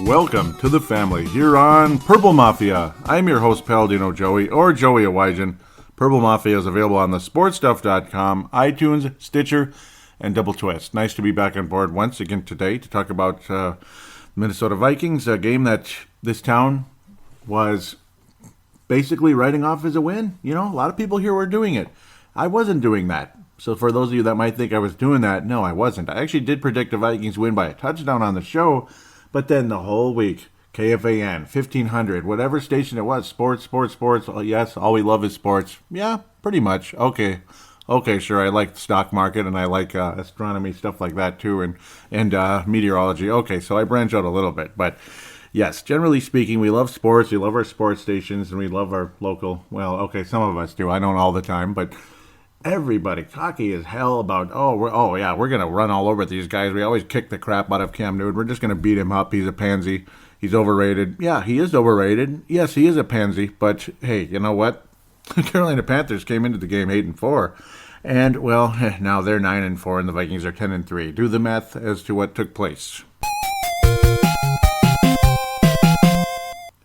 Welcome to the family here on Purple Mafia. I'm your host, Paladino Joey, or Joey Awajan. Purple Mafia is available on the sportstuff.com, iTunes, Stitcher, and Double Twist. Nice to be back on board once again today to talk about Minnesota Vikings, a game that this town was basically writing off as a win. You know, a lot of people here were doing it. I wasn't doing that. So for those of you that might think I was doing that, no, I wasn't. I actually did predict the Vikings win by a touchdown on the show, but then the whole week, KFAN, 1500, whatever station it was, sports. Yes, all we love is sports. Yeah, pretty much. Okay, sure. I like the stock market and I like astronomy, stuff like that too, and meteorology. Okay, so I branch out a little bit, but yes, generally speaking, we love sports. We love our sports stations and we love our local. Well, okay, some of us do. I don't all the time, but everybody cocky as hell about, we're going to run all over these guys. We always kick the crap out of Cam Newton. We're just going to beat him up. He's a pansy. He's overrated. Yeah, he is overrated. Yes, he is a pansy. But, hey, you know what? Carolina Panthers came into the game 8-4. And, well, now they're 9-4 and the Vikings are 10-3. Do the math as to what took place.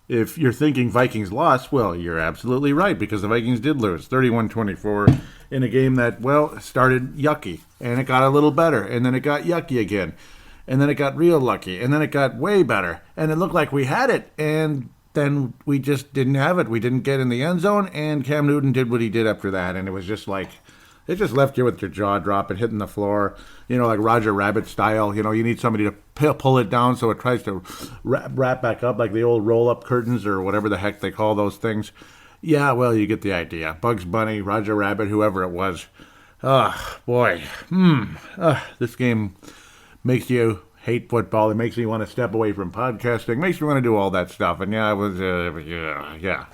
If you're thinking Vikings lost, well, you're absolutely right, because the Vikings did lose 31-24 in a game that, well, started yucky, and it got a little better, and then it got yucky again, and then it got real lucky, and then it got way better, and it looked like we had it, and then we just didn't have it. We didn't get in the end zone, and Cam Newton did what he did after that, and it was just like, it just left you with your jaw dropping, hitting the floor, you know, like Roger Rabbit style. You know, you need somebody to pull it down so it tries to wrap back up, like the old roll-up curtains or whatever the heck they call those things. Yeah, well, you get the idea. Bugs Bunny, Roger Rabbit, whoever it was. Boy. This game makes you hate football. It makes me want to step away from podcasting. Makes me want to do all that stuff. And yeah, it was,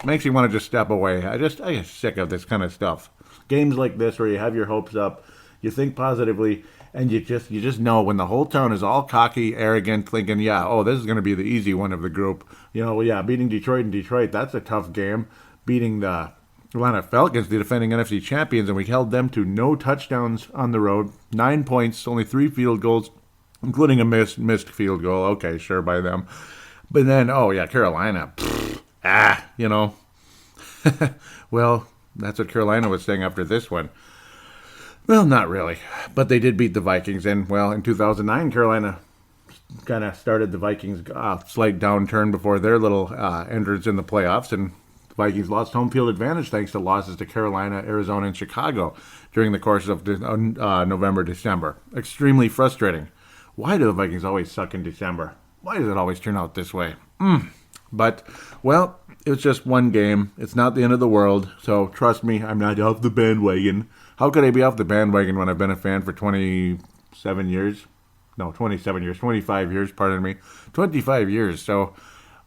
makes me want to just step away. I get sick of this kind of stuff. Games like this where you have your hopes up, you think positively, and you just know when the whole town is all cocky, arrogant, thinking, this is going to be the easy one of the group. You know, beating Detroit in Detroit, that's a tough game. Beating the Atlanta Falcons, the defending NFC champions, and we held them to no touchdowns on the road, 9 points, only 3 field goals, including a missed field goal. Okay, sure, by them. But then, Carolina. Well, that's what Carolina was saying after this one. Well, not really. But they did beat the Vikings. And, well, in 2009, Carolina kind of started the Vikings' slight downturn before their little entrance in the playoffs. And the Vikings lost home field advantage thanks to losses to Carolina, Arizona, and Chicago during the course of November, December. Extremely frustrating. Why do the Vikings always suck in December? Why does it always turn out this way? But, well, it was just one game. It's not the end of the world. So trust me, I'm not off the bandwagon. How could I be off the bandwagon when I've been a fan for 27 years? No, 27 years. 25 years, pardon me. 25 years. So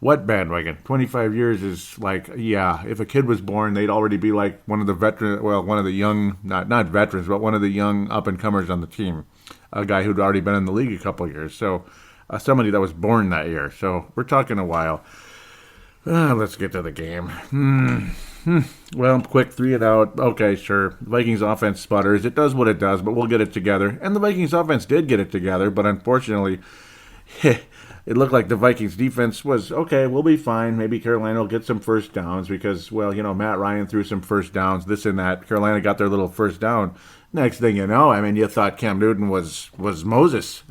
what bandwagon? 25 years is like, if a kid was born, they'd already be like one of the young, not veterans, but one of the young up-and-comers on the team. A guy who'd already been in the league a couple of years. So somebody that was born that year. So we're talking a while. Let's get to the game. Well, quick 3 and out. Okay, sure. The Vikings offense sputters. It does what it does, but we'll get it together. And the Vikings offense did get it together, but unfortunately, it looked like the Vikings defense was, okay, we'll be fine. Maybe Carolina will get some first downs because, Matt Ryan threw some first downs, this and that. Carolina got their little first down. Next thing you know, you thought Cam Newton was Moses.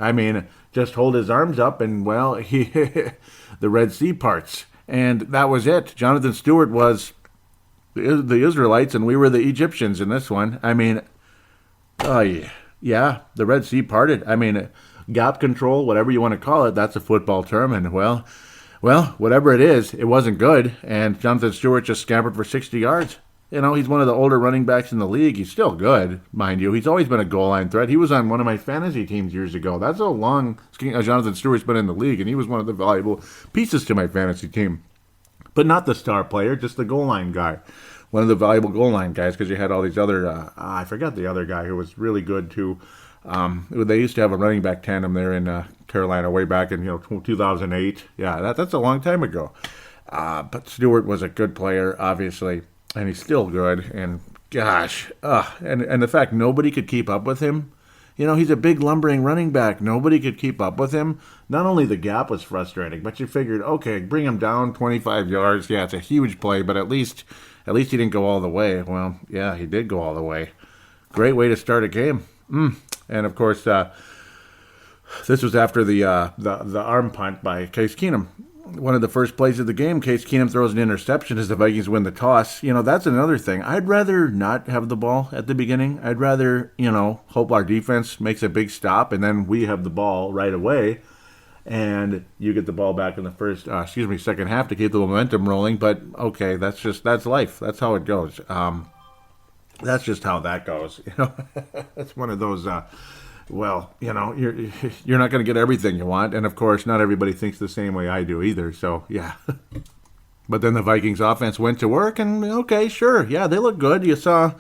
Just hold his arms up and, the Red Sea parts. And that was it. Jonathan Stewart was the Israelites, and we were the Egyptians in this one. The Red Sea parted. Gap control, whatever you want to call it, that's a football term. And, well, whatever it is, it wasn't good. And Jonathan Stewart just scampered for 60 yards. You know, he's one of the older running backs in the league. He's still good, mind you. He's always been a goal line threat. He was on one of my fantasy teams years ago. That's how long Jonathan Stewart's been in the league, and he was one of the valuable pieces to my fantasy team. But not the star player, just the goal line guy. One of the valuable goal line guys, because you had all these other, I forgot the other guy who was really good too. They used to have a running back tandem there in Carolina way back in 2008. Yeah, that's a long time ago. But Stewart was a good player, obviously. And he's still good, and gosh, and the fact nobody could keep up with him, He's a big lumbering running back. Nobody could keep up with him. Not only the gap was frustrating, but you figured, okay, bring him down 25 yards. Yeah, it's a huge play, but at least he didn't go all the way. Well, yeah, he did go all the way. Great way to start a game. And of course, this was after the arm punt by Case Keenum. One of the first plays of the game, Case Keenum throws an interception as the Vikings win the toss. That's another thing. I'd rather not have the ball at the beginning. I'd rather, hope our defense makes a big stop and then we have the ball right away and you get the ball back in the second half to keep the momentum rolling. But okay, that's life. That's how it goes. That's just how that goes. That's one of those. You're not going to get everything you want. And, of course, not everybody thinks the same way I do either. So, yeah. But then the Vikings offense went to work, and, okay, sure. Yeah, they look good. You saw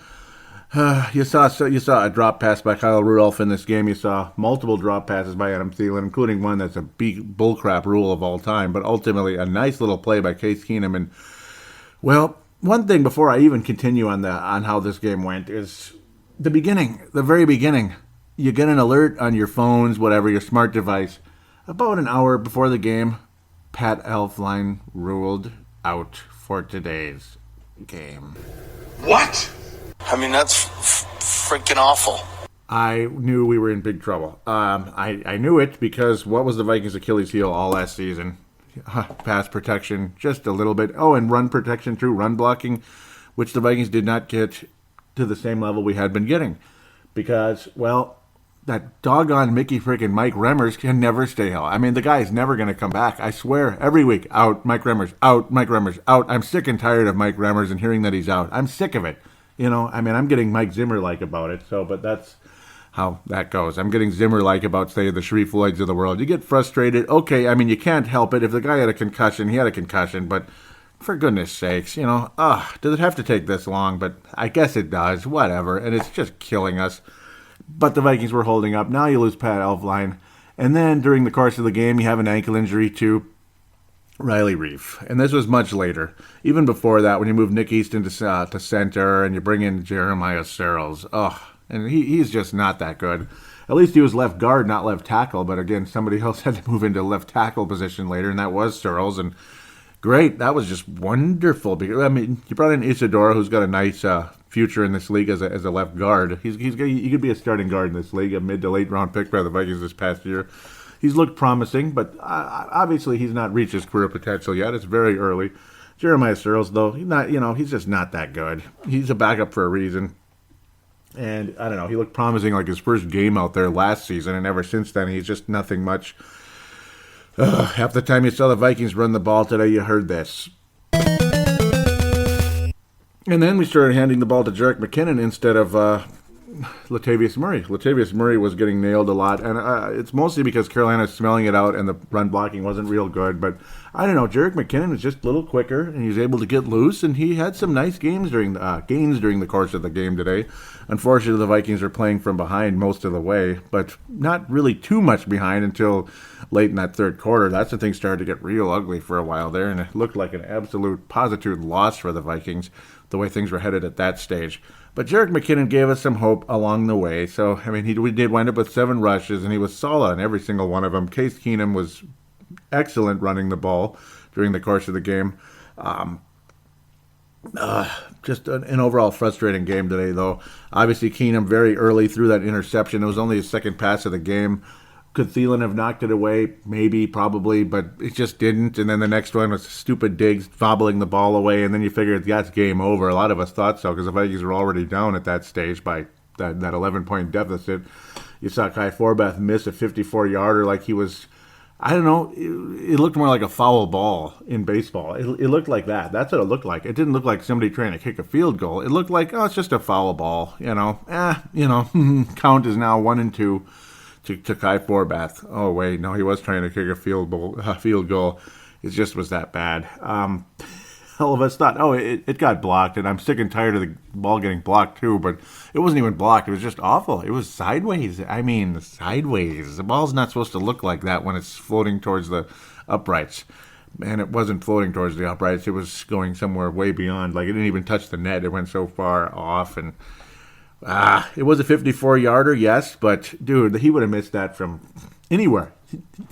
a drop pass by Kyle Rudolph in this game. You saw multiple drop passes by Adam Theilen, including one that's a big bullcrap rule of all time. But ultimately, a nice little play by Case Keenum. And, well, one thing before I even continue on how this game went is the very beginning. You get an alert on your phones, whatever, your smart device. About an hour before the game, Pat Elflein ruled out for today's game. What? I mean, that's freaking awful. I knew we were in big trouble. I knew it because what was the Vikings' Achilles heel all last season? Pass protection, just a little bit. Oh, and run protection through run blocking, which the Vikings did not get to the same level we had been getting. Because, well, that doggone Mickey freaking Mike Remmers can never stay healthy. I mean, the guy is never going to come back. I swear, every week, out, Mike Remmers, out, Mike Remmers, out. I'm sick and tired of Mike Remmers and hearing that he's out. I'm sick of it. I'm getting Mike Zimmer-like about it, but that's how that goes. I'm getting Zimmer-like about, say, the Shreve Floyds of the world. You get frustrated. Okay, I mean, you can't help it. If the guy had a concussion, he had a concussion, but for goodness sakes, does it have to take this long? But I guess it does, whatever, and it's just killing us. But the Vikings were holding up. Now you lose Pat Elflein. And then during the course of the game, you have an ankle injury to Riley Reiff. And this was much later. Even before that, when you move Nick Easton to center and you bring in Marcus Sherels. And he's just not that good. At least he was left guard, not left tackle. But again, somebody else had to move into left tackle position later, and that was Sherels. And great. That was just wonderful. Because, I mean, you brought in Isadora, who's got a nice future in this league as a left guard. He could be a starting guard in this league, a mid to late round pick by the Vikings this past year. He's looked promising, but obviously he's not reached his career potential yet. It's very early. Jeremiah Sherels, though, he's just not that good. He's a backup for a reason. And I don't know, he looked promising like his first game out there last season, and ever since then he's just nothing much. Half the time you saw the Vikings run the ball today, you heard this. And then we started handing the ball to Jerick McKinnon instead of Latavius Murray. Latavius Murray was getting nailed a lot, and it's mostly because Carolina's smelling it out and the run blocking wasn't real good. But I don't know, Jerick McKinnon was just a little quicker, and he was able to get loose, and he had some nice gains during the course of the game today. Unfortunately, the Vikings are playing from behind most of the way, but not really too much behind until late in that third quarter. That's when things started to get real ugly for a while there, and it looked like an absolute positive loss for the Vikings, the way things were headed at that stage. But Jerick McKinnon gave us some hope along the way. So, I mean, we did wind up with 7 rushes, and he was solid on every single one of them. Case Keenum was excellent running the ball during the course of the game. Just an overall frustrating game today, though. Obviously, Keenum very early threw that interception. It was only his second pass of the game. Could Theilen have knocked it away? Maybe, probably, but it just didn't. And then the next one was stupid Diggs fobbling the ball away, and then you figured that's game over. A lot of us thought so because the Vikings were already down at that stage by that 11-point deficit. You saw Kai Forbath miss a 54-yarder like he was, I don't know, it looked more like a foul ball in baseball. It looked like that. That's what it looked like. It didn't look like somebody trying to kick a field goal. It looked like, it's just a foul ball, count is now 1-2. To Kai Forbath. Oh, wait, no, he was trying to kick a field goal. It just was that bad. All of us thought, it got blocked, and I'm sick and tired of the ball getting blocked too, but it wasn't even blocked. It was just awful. It was sideways. I mean, sideways. The ball's not supposed to look like that when it's floating towards the uprights. And it wasn't floating towards the uprights. It was going somewhere way beyond. Like, it didn't even touch the net. It went so far off, and It was a 54-yarder, yes, but, dude, he would have missed that from anywhere.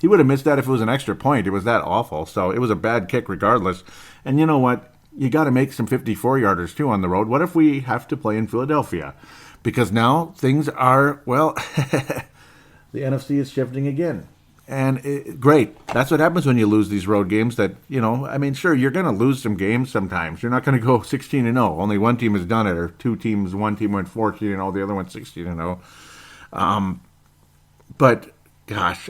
He would have missed that if it was an extra point. It was that awful. So it was a bad kick regardless. And you know what? You got to make some 54-yarders, too, on the road. What if we have to play in Philadelphia? Because now things are, well, the NFC is shifting again. And great. That's what happens when you lose these road games that, sure, you're going to lose some games sometimes. You're not going to go 16-0. Only one team has done it, or one team went 14-0, the other went 16-0. But, gosh,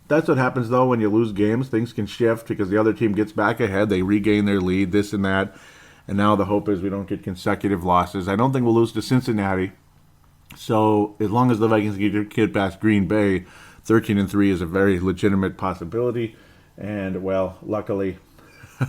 that's what happens, though, when you lose games. Things can shift because the other team gets back ahead. They regain their lead, this and that. And now the hope is we don't get consecutive losses. I don't think we'll lose to Cincinnati. So as long as the Vikings get past Green Bay, 13-3 is a very legitimate possibility, and well, luckily,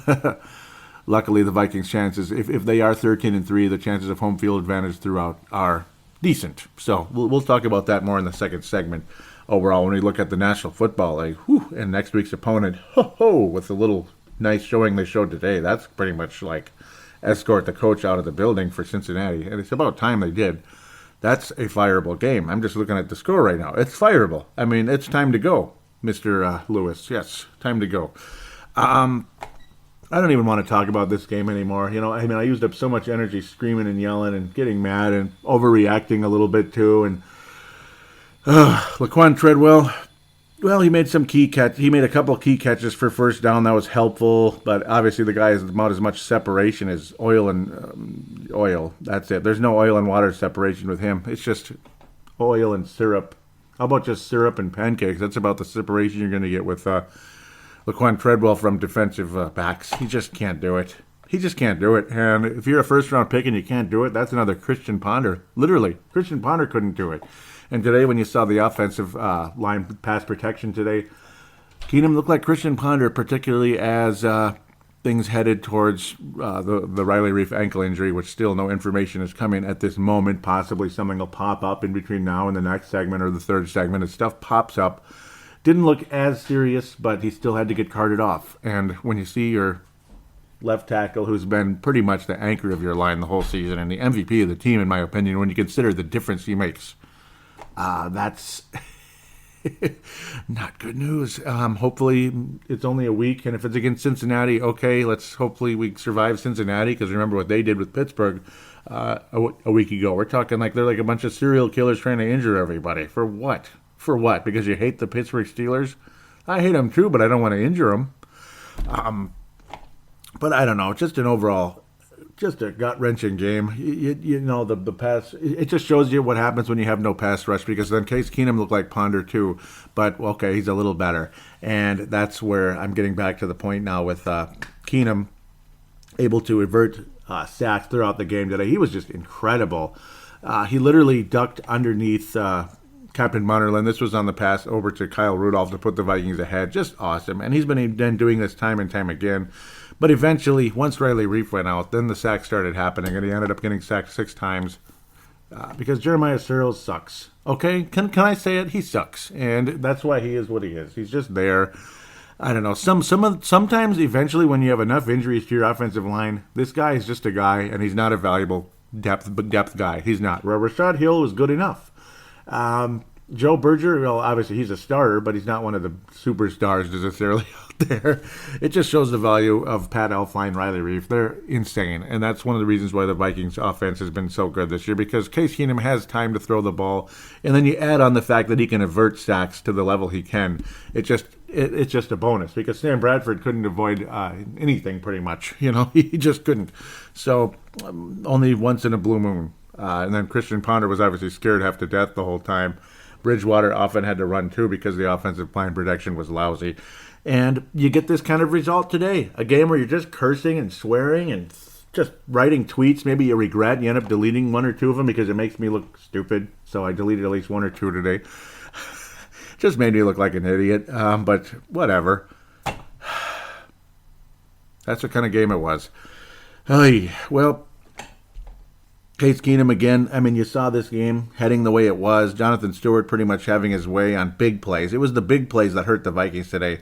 the Vikings' chances, if they are 13-3, the chances of home field advantage throughout are decent. So we'll talk about that more in the second segment. Overall, when we look at the National Football League, and next week's opponent, with the little nice showing they showed today, that's pretty much like escort the coach out of the building for Cincinnati, and it's about time they did. That's a fireable game. I'm just looking at the score right now. It's fireable. It's time to go, Mr. Lewis. Yes, time to go. I don't even want to talk about this game anymore. I used up so much energy screaming and yelling and getting mad and overreacting a little bit too. And Laquan Treadwell, well, he made some key catch. He made a couple of key catches for first down. That was helpful. But obviously the guy has about as much separation as oil and oil. That's it. There's no oil and water separation with him. It's just oil and syrup. How about just syrup and pancakes? That's about the separation you're going to get with Laquan Treadwell from defensive backs. He just can't do it. He just can't do it. And if you're a first-round pick and you can't do it, that's another Christian Ponder. Literally, Christian Ponder couldn't do it. And today, when you saw the offensive line pass protection today, Keenum looked like Christian Ponder, particularly as things headed towards the Riley Reiff ankle injury, which still no information is coming at this moment. Possibly something will pop up in between now and the next segment or the third segment. As stuff pops up, didn't look as serious, but he still had to get carted off. And when you see your left tackle, who's been pretty much the anchor of your line the whole season and the MVP of the team, in my opinion, when you consider the difference he makes, that's not good news. Hopefully it's only a week, and if it's against Cincinnati, okay, hopefully we survive Cincinnati, because remember what they did with Pittsburgh a week ago. We're talking like they're like a bunch of serial killers trying to injure everybody. For what? For what? Because you hate the Pittsburgh Steelers? I hate them too, but I don't want to injure them. But I don't know, just an overall, just a gut-wrenching game. The pass, it just shows you what happens when you have no pass rush, because then Case Keenum looked like Ponder too, but okay, he's a little better. And that's where I'm getting back to the point now with Keenum able to avert sacks throughout the game today. He was just incredible. He literally ducked underneath Captain Munnerlyn. This was on the pass over to Kyle Rudolph to put the Vikings ahead. Just awesome. And he's been doing this time and time again. But eventually, once Riley Reiff went out, then the sacks started happening, and he ended up getting sacked 6 times because Jeremiah Sherels sucks. Okay? Can I say it? He sucks. And that's why he is what he is. He's just there. I don't know. Sometimes, eventually, when you have enough injuries to your offensive line, this guy is just a guy, and he's not a valuable depth guy. He's not. Well, Rashad Hill was good enough. Joe Berger, well, obviously he's a starter, but he's not one of the superstars necessarily out there. It just shows the value of Pat Elflein, Riley Reiff. They're insane, and that's one of the reasons why the Vikings offense has been so good this year, because Case Keenum has time to throw the ball, and then you add on the fact that he can avert sacks to the level he can. It's just a bonus, because Sam Bradford couldn't avoid anything pretty much. He just couldn't. So only once in a blue moon. And then Christian Ponder was obviously scared half to death the whole time. Bridgewater often had to run too because the offensive line protection was lousy. And you get this kind of result today. A game where you're just cursing and swearing and just writing tweets. Maybe you regret and you end up deleting 1 or 2 of them because it makes me look stupid. So I deleted at least 1 or 2 today. Just made me look like an idiot. But whatever. That's what kind of game it was. Well, Case Keenum again, you saw this game heading the way it was. Jonathan Stewart pretty much having his way on big plays. It was the big plays that hurt the Vikings today.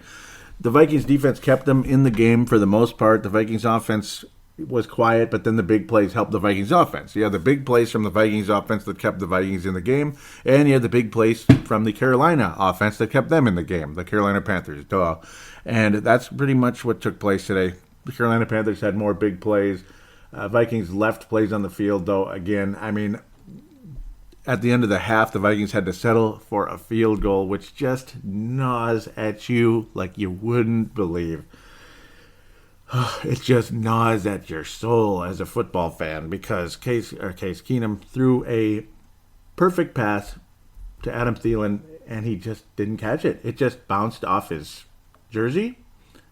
The Vikings defense kept them in the game for the most part. The Vikings offense was quiet, but then the big plays helped the Vikings offense. You had the big plays from the Vikings offense that kept the Vikings in the game, and you had the big plays from the Carolina offense that kept them in the game, the Carolina Panthers. Duh. And that's pretty much what took place today. The Carolina Panthers had more big plays. Vikings left plays on the field, though. Again, I mean, at the end of the half, the Vikings had to settle for a field goal, which just gnaws at you like you wouldn't believe. It just gnaws at your soul as a football fan because Case Keenum threw a perfect pass to Adam Theilen, and he just didn't catch it. It just bounced off his jersey,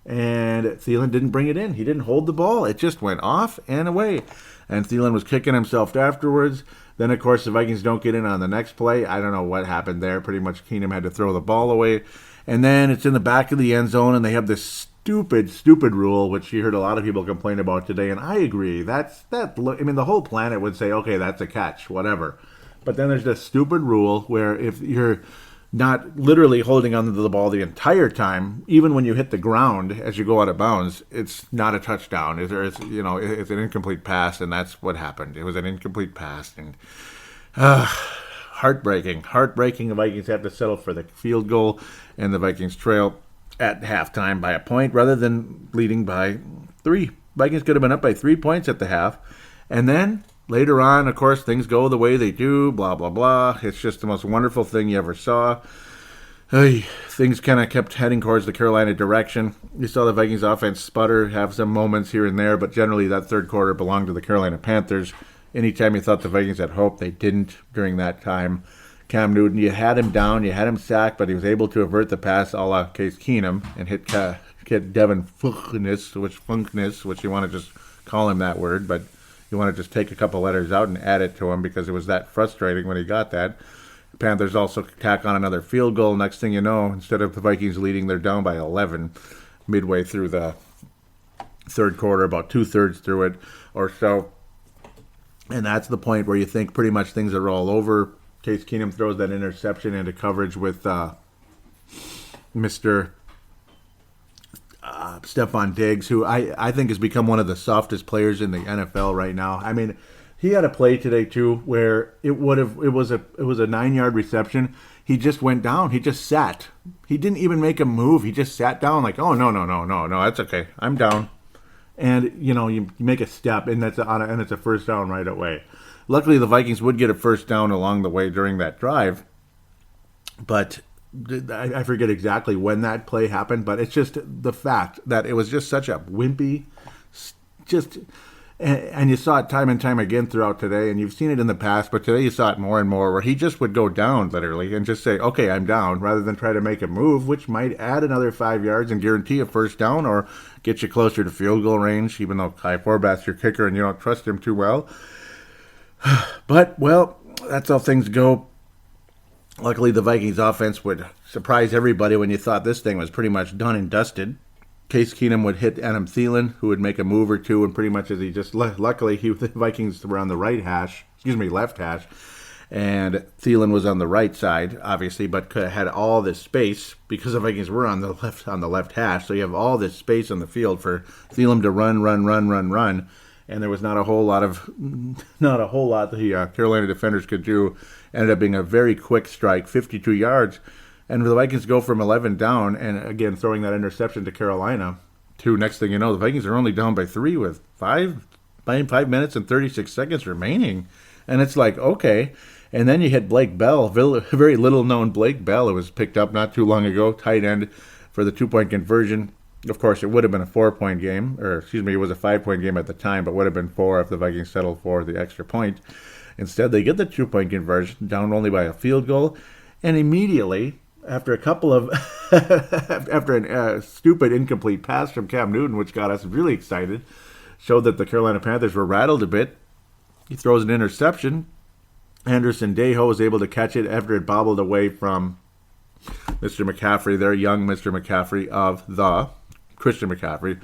and Theilen didn't bring it in. He didn't hold the ball. It just went off and away. And Theilen was kicking himself afterwards. Then, of course, the Vikings don't get in on the next play. I don't know what happened there. Pretty much Keenum had to throw the ball away. And then it's in the back of the end zone, and they have this stupid rule, which you heard a lot of people complain about today, and I agree. I mean, the whole planet would say, okay, that's a catch, whatever. But then there's this stupid rule where if you're not literally holding onto the ball the entire time, even when you hit the ground as you go out of bounds, it's not a touchdown. It's an incomplete pass, and that's what happened. It was an incomplete pass, and heartbreaking. The Vikings have to settle for the field goal, and the Vikings trail at halftime by a point rather than leading by 3. Vikings could have been up by 3 points at the half. And then later on, of course, things go the way they do, blah, blah, blah. It's just the most wonderful thing you ever saw. Things kind of kept heading towards the Carolina direction. You saw the Vikings offense sputter, have some moments here and there, but generally that third quarter belonged to the Carolina Panthers. Anytime you thought the Vikings had hope, they didn't during that time. Cam Newton, you had him down, you had him sacked, but he was able to avert the pass a la Case Keenum and hit Devin Funkness, which you want to just call him that word, but you want to just take a couple letters out and add it to him because it was that frustrating when he got that. The Panthers also tack on another field goal. Next thing you know, instead of the Vikings leading, they're down by 11 midway through the third quarter, about 2/3 through it or so. And that's the point where you think pretty much things are all over. Case Keenum throws that interception into coverage with Mr. Stephon Diggs, who I think has become one of the softest players in the NFL right now. I mean, he had a play today too where it was a 9-yard reception. He just went down. He just sat. He didn't even make a move. He just sat down like, oh no, that's okay. I'm down. And you make a step, and it's a first down right away. Luckily, the Vikings would get a first down along the way during that drive, but I forget exactly when that play happened. But it's just the fact that it was just such a wimpy, and you saw it time and time again throughout today, and you've seen it in the past, but today you saw it more and more, where he just would go down literally and just say, okay, I'm down, rather than try to make a move, which might add another 5 yards and guarantee a first down or get you closer to field goal range, even though Kai Forbath's your kicker and you don't trust him too well. But, well, that's how things go. Luckily, the Vikings offense would surprise everybody when you thought this thing was pretty much done and dusted. Case Keenum would hit Adam Theilen, who would make a move or two, and pretty much as he just luckily the Vikings were on the left hash, and Theilen was on the right side, obviously, but had all this space because the Vikings were on the left hash. So you have all this space on the field for Theilen to run. And there was not a whole lot the Carolina defenders could do. Ended up being a very quick strike, 52 yards. And the Vikings go from 11 down, and again, throwing that interception to Carolina, to next thing you know, the Vikings are only down by 3 with 5 minutes and 36 seconds remaining. And it's like, okay. And then you had Blake Bell, very little-known Blake Bell, who was picked up not too long ago, tight end for the 2-point conversion. Of course, it would have been a 4-point game, it was a 5-point game at the time, but would have been 4 if the Vikings settled for the extra point. Instead, they get the 2-point conversion, down only by a field goal, and immediately, after a stupid incomplete pass from Cam Newton, which got us really excited, showed that the Carolina Panthers were rattled a bit. He throws an interception. Anderson Dejo was able to catch it after it bobbled away from Mr. McCaffrey, their young Mr. McCaffrey Christian McCaffrey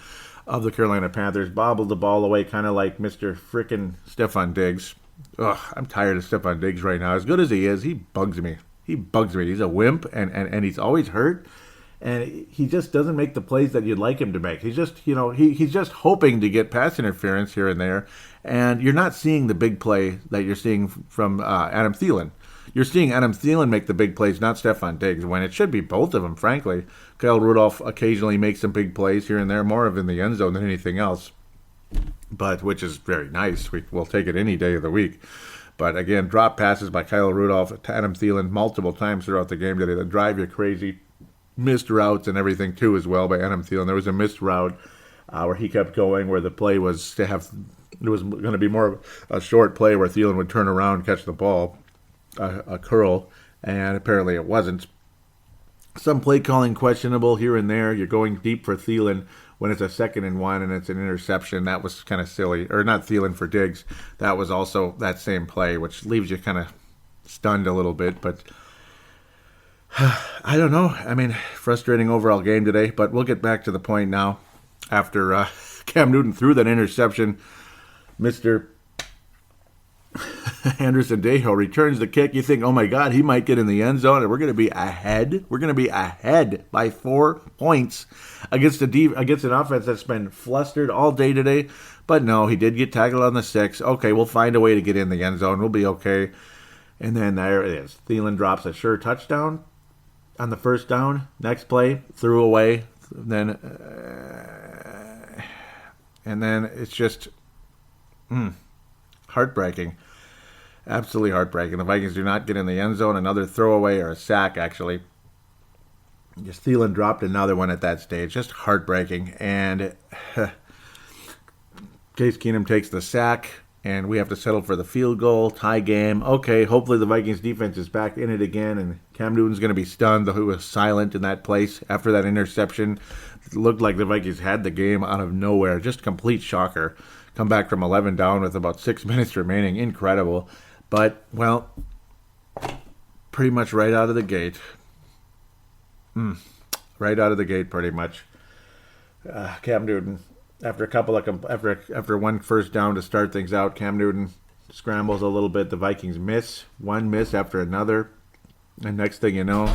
of the Carolina Panthers, bobbled the ball away kind of like Mr. frickin' Stephon Diggs. Ugh, I'm tired of Stephon Diggs right now. As good as he is, he bugs me. He's a wimp, and he's always hurt. And he just doesn't make the plays that you'd like him to make. He's just, he's just hoping to get pass interference here and there. And you're not seeing the big play that you're seeing from Adam Thielen. You're seeing Adam Thielen make the big plays, not Stephon Diggs, when it should be both of them, frankly. Kyle Rudolph occasionally makes some big plays here and there, more of in the end zone than anything else, but which is very nice. We'll take it any day of the week. But again, drop passes by Kyle Rudolph to Adam Thielen multiple times throughout the game today that drive you crazy. Missed routes and everything, too, as well, by Adam Thielen. There was a missed route where he kept going, where the play was to have, it was going to be more of a short play where Thielen would turn around and catch the ball, a curl, and apparently it wasn't. Some play calling questionable here and there. You're going deep for Thielen when it's a 2nd and 1 and it's an interception. That was kind of silly. Or not Thielen, for Diggs. That was also that same play, which leaves you kind of stunned a little bit. But I don't know. I mean, frustrating overall game today. But we'll get back to the point now. After Cam Newton threw that interception, Mr. Anderson Dejo returns the kick. You think, oh my God, he might get in the end zone, and we're going to be ahead. We're going to be ahead by 4 points against an offense that's been flustered all day today. But no, he did get tackled on the 6. Okay, we'll find a way to get in the end zone. We'll be okay. And then there it is. Thielen drops a sure touchdown on the first down. Next play, threw away. And then it's just heartbreaking. Absolutely heartbreaking. The Vikings do not get in the end zone. Another throwaway or a sack, actually. Just Thielen dropped another one at that stage. Just heartbreaking. And Case Keenum takes the sack, and we have to settle for the field goal. Tie game. Okay, hopefully the Vikings defense is back in it again, and Cam Newton's going to be stunned, though he was silent in that place after that interception. It looked like the Vikings had the game out of nowhere. Just complete shocker. Come back from 11 down with about 6 minutes remaining. Incredible. But, well, pretty much right out of the gate. Right out of the gate, pretty much. Cam Newton, after one first down to start things out, Cam Newton scrambles a little bit. The Vikings miss. One miss after another. And next thing you know,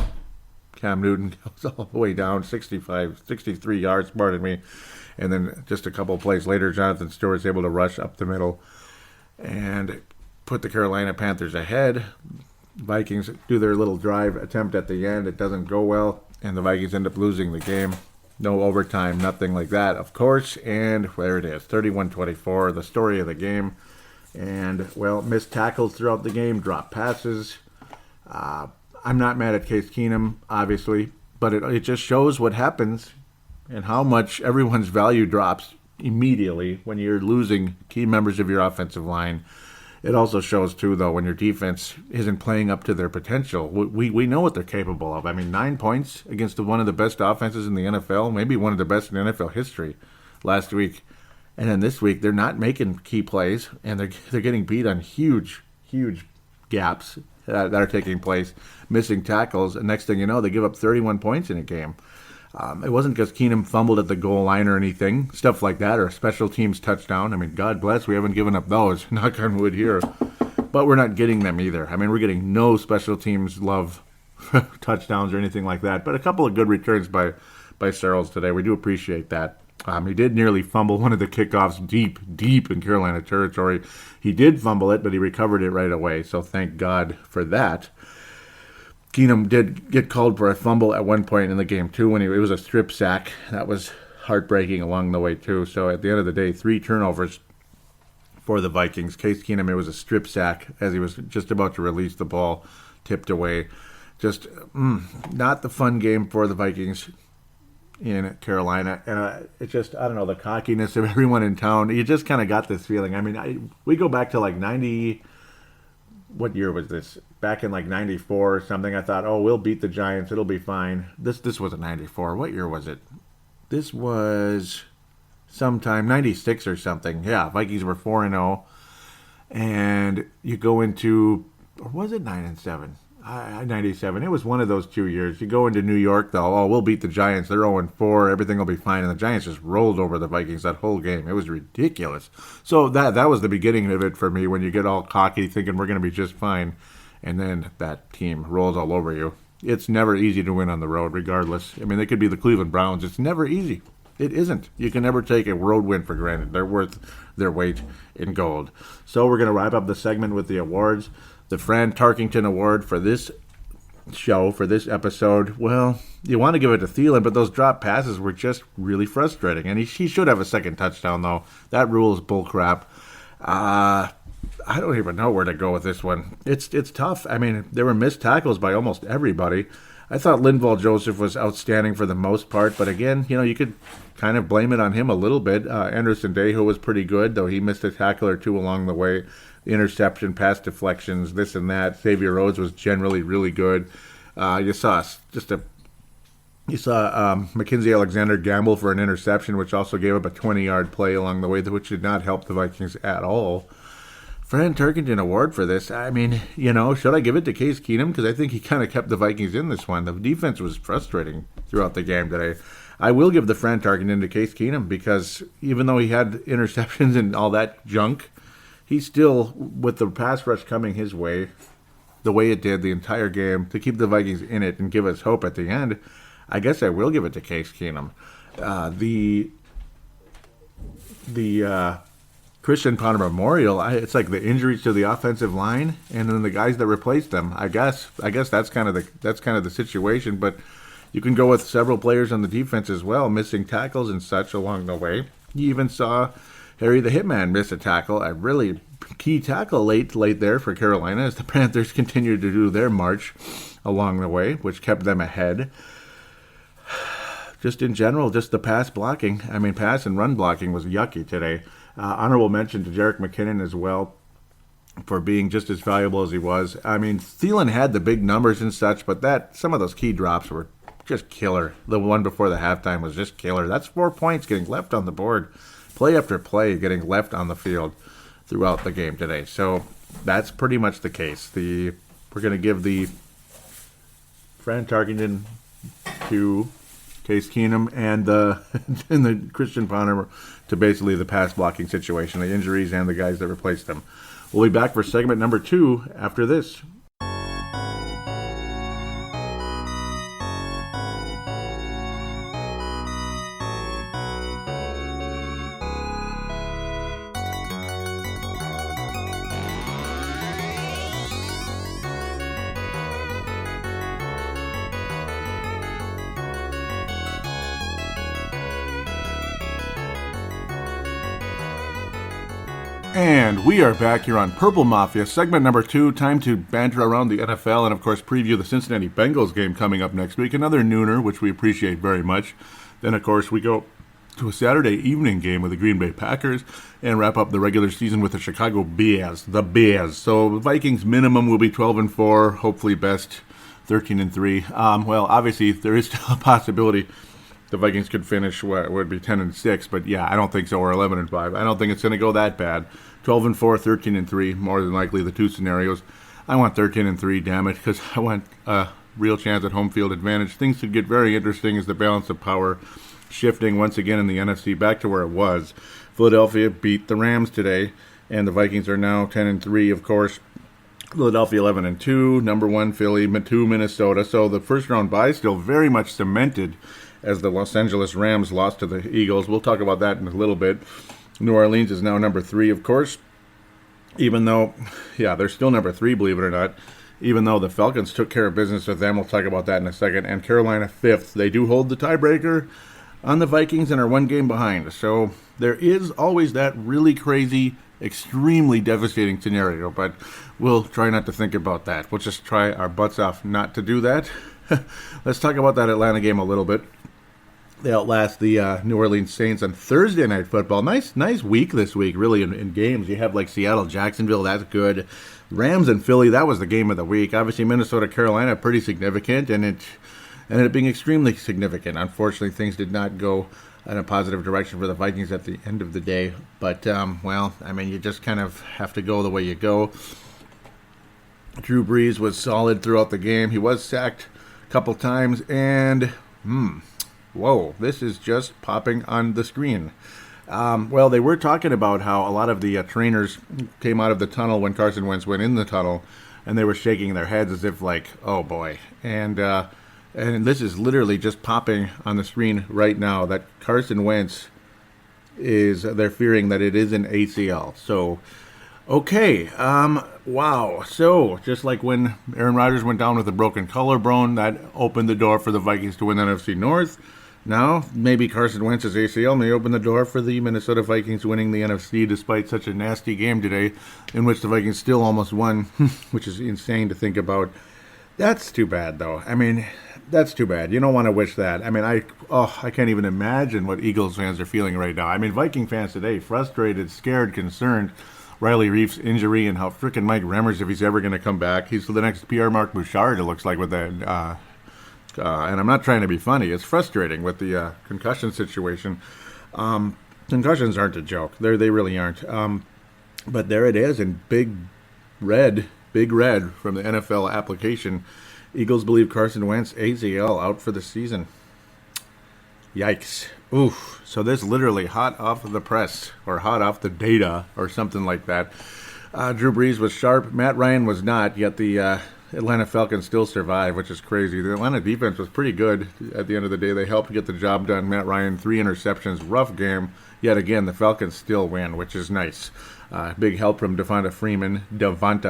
Cam Newton goes all the way down 63 yards, pardon me. And then just a couple of plays later, Jonathan Stewart's able to rush up the middle and put the Carolina Panthers ahead. Vikings do their little drive attempt at the end. It doesn't go well, and the Vikings end up losing the game. No overtime, nothing like that, of course. And there it is, 31-24, the story of the game. And, well, missed tackles throughout the game, dropped passes. I'm not mad at Case Keenum, obviously, but it just shows what happens and how much everyone's value drops immediately when you're losing key members of your offensive line. It also shows, too, though, when your defense isn't playing up to their potential. We know what they're capable of. I mean, 9 points against one of the best offenses in the NFL, maybe one of the best in NFL history last week. And then this week, they're not making key plays, and they're getting beat on huge gaps that are taking place, missing tackles. And next thing you know, they give up 31 points in a game. It wasn't because Keenum fumbled at the goal line or anything, stuff like that, or a special teams touchdown. I mean, God bless, we haven't given up those, knock on wood here. But we're not getting them either. I mean, we're getting no special teams love touchdowns or anything like that. But a couple of good returns by Sherels today. We do appreciate that. He did nearly fumble one of the kickoffs deep in Carolina territory. He did fumble it, but he recovered it right away, so thank God for that. Keenum did get called for a fumble at one point in the game, too, when it was a strip sack. That was heartbreaking along the way, too. So at the end of the day, 3 turnovers for the Vikings. Case Keenum, it was a strip sack as he was just about to release the ball, tipped away. Just not the fun game for the Vikings in Carolina. And it's just, I don't know, the cockiness of everyone in town. You just kind of got this feeling. I mean, we go back to like 90... What year was this? Back in like 94 or something. I thought, oh, we'll beat the Giants. It'll be fine. This wasn't 94. What year was it? This was sometime 96 or something. Yeah, Vikings were 4-0. And you go into, or was it 9-7? 97. It was one of those 2 years. You go into New York, though. Oh, we'll beat the Giants. They're 0-4. Everything will be fine. And the Giants just rolled over the Vikings that whole game. It was ridiculous. So that was the beginning of it for me, when you get all cocky thinking we're going to be just fine. And then that team rolls all over you. It's never easy to win on the road, regardless. I mean, they could be the Cleveland Browns. It's never easy. It isn't. You can never take a road win for granted. They're worth their weight in gold. So we're going to wrap up the segment with the awards. The Fran Tarkington Award for this show, for this episode, well, you want to give it to Theilen, but those drop passes were just really frustrating. And he should have a second touchdown, though. That rule is bullcrap. I don't even know where to go with this one. It's tough. I mean, there were missed tackles by almost everybody. I thought Linval Joseph was outstanding for the most part, but again, you could kind of blame it on him a little bit. Anderson Dejo was pretty good, though he missed a tackle or two along the way. The interception, pass deflections, this and that. Xavier Rhodes was generally really good. You saw Mackenzie Alexander gamble for an interception, which also gave up a 20-yard play along the way, which did not help the Vikings at all. Fran Tarkington Award for this. I mean, should I give it to Case Keenum? Because I think he kind of kept the Vikings in this one. The defense was frustrating throughout the game today. I will give the Fran Tarkington to Case Keenum because even though he had interceptions and all that junk, he still, with the pass rush coming his way, the way it did the entire game, to keep the Vikings in it and give us hope at the end, I guess I will give it to Case Keenum. The Christian Ponder Memorial, it's like the injuries to the offensive line and then the guys that replaced them. I guess that's kind of the situation, but you can go with several players on the defense as well, missing tackles and such along the way. You even saw Harry the Hitman miss a tackle, a really key tackle late there for Carolina as the Panthers continued to do their march along the way, which kept them ahead. Just in general, just the pass and run blocking was yucky today. Honorable mention to Jerick McKinnon as well for being just as valuable as he was. I mean, Theilen had the big numbers and such, but some of those key drops were just killer. The one before the halftime was just killer. That's 4 points getting left on the board. Play after play getting left on the field throughout the game today. So that's pretty much the case. We're going to give the Fran Tarkington to Case Keenum and the Christian Ponder to basically the pass blocking situation, the injuries, and the guys that replaced them. We'll be back for segment number 2 after this. And we are back here on Purple Mafia, segment number 2. Time to banter around the NFL and, of course, preview the Cincinnati Bengals game coming up next week. Another nooner, which we appreciate very much. Then, of course, we go to a Saturday evening game with the Green Bay Packers and wrap up the regular season with the Chicago Bears, the Bears. So the Vikings minimum will be 12-4, hopefully best 13-3. Well, obviously, there is still a possibility the Vikings could finish what would be 10-6, but yeah, I don't think so, or 11-5. I don't think it's going to go that bad. 12-4, 13-3, more than likely the two scenarios. I want 13-3, damn it, because I want a real chance at home field advantage. Things could get very interesting as the balance of power shifting once again in the NFC back to where it was. Philadelphia beat the Rams today, and the Vikings are now 10-3, of course. Philadelphia 11-2, number 1 Philly, 2 Minnesota. So the first round bye still very much cemented as the Los Angeles Rams lost to the Eagles. We'll talk about that in a little bit. New Orleans is now number 3, of course. Even though, they're still number 3, believe it or not. Even though the Falcons took care of business with them. We'll talk about that in a second. And Carolina 5th. They do hold the tiebreaker on the Vikings and are 1 game behind. So there is always that really crazy, extremely devastating scenario. But we'll try not to think about that. We'll just try our butts off not to do that. Let's talk about that Atlanta game a little bit. They outlast the New Orleans Saints on Thursday Night Football. Nice week this week, really, in games. You have like Seattle, Jacksonville, that's good. Rams and Philly, that was the game of the week. Obviously, Minnesota, Carolina, pretty significant, and it ended up being extremely significant. Unfortunately, things did not go in a positive direction for the Vikings at the end of the day. But, you just kind of have to go the way you go. Drew Brees was solid throughout the game. He was sacked a couple times, and whoa, this is just popping on the screen. They were talking about how a lot of the trainers came out of the tunnel when Carson Wentz went in the tunnel and they were shaking their heads as if like, oh boy. And this is literally just popping on the screen right now that Carson Wentz they're fearing that it is an ACL. So, okay, wow. So, just like when Aaron Rodgers went down with a broken collarbone, that opened the door for the Vikings to win the NFC North. Now, maybe Carson Wentz's ACL may open the door for the Minnesota Vikings winning the NFC despite such a nasty game today in which the Vikings still almost won, which is insane to think about. That's too bad, though. I mean, that's too bad. You don't want to wish that. I mean, I can't even imagine what Eagles fans are feeling right now. I mean, Viking fans today, frustrated, scared, concerned. Riley Reiff's injury and how frickin' Mike Remmers, if he's ever going to come back. He's the next Pierre Marc Bouchard, it looks like, with that. And I'm not trying to be funny. It's frustrating with the concussion situation. Concussions aren't a joke. They really aren't. But there it is in big red from the NFL application. Eagles believe Carson Wentz ACL out for the season. Yikes. Oof. So this literally hot off the press or hot off the data or something like that. Drew Brees was sharp. Matt Ryan was not, yet the Atlanta Falcons still survive, which is crazy. The Atlanta defense was pretty good at the end of the day. They helped get the job done. Matt Ryan, 3 interceptions, rough game. Yet again, the Falcons still win, which is nice. Big help from Devonta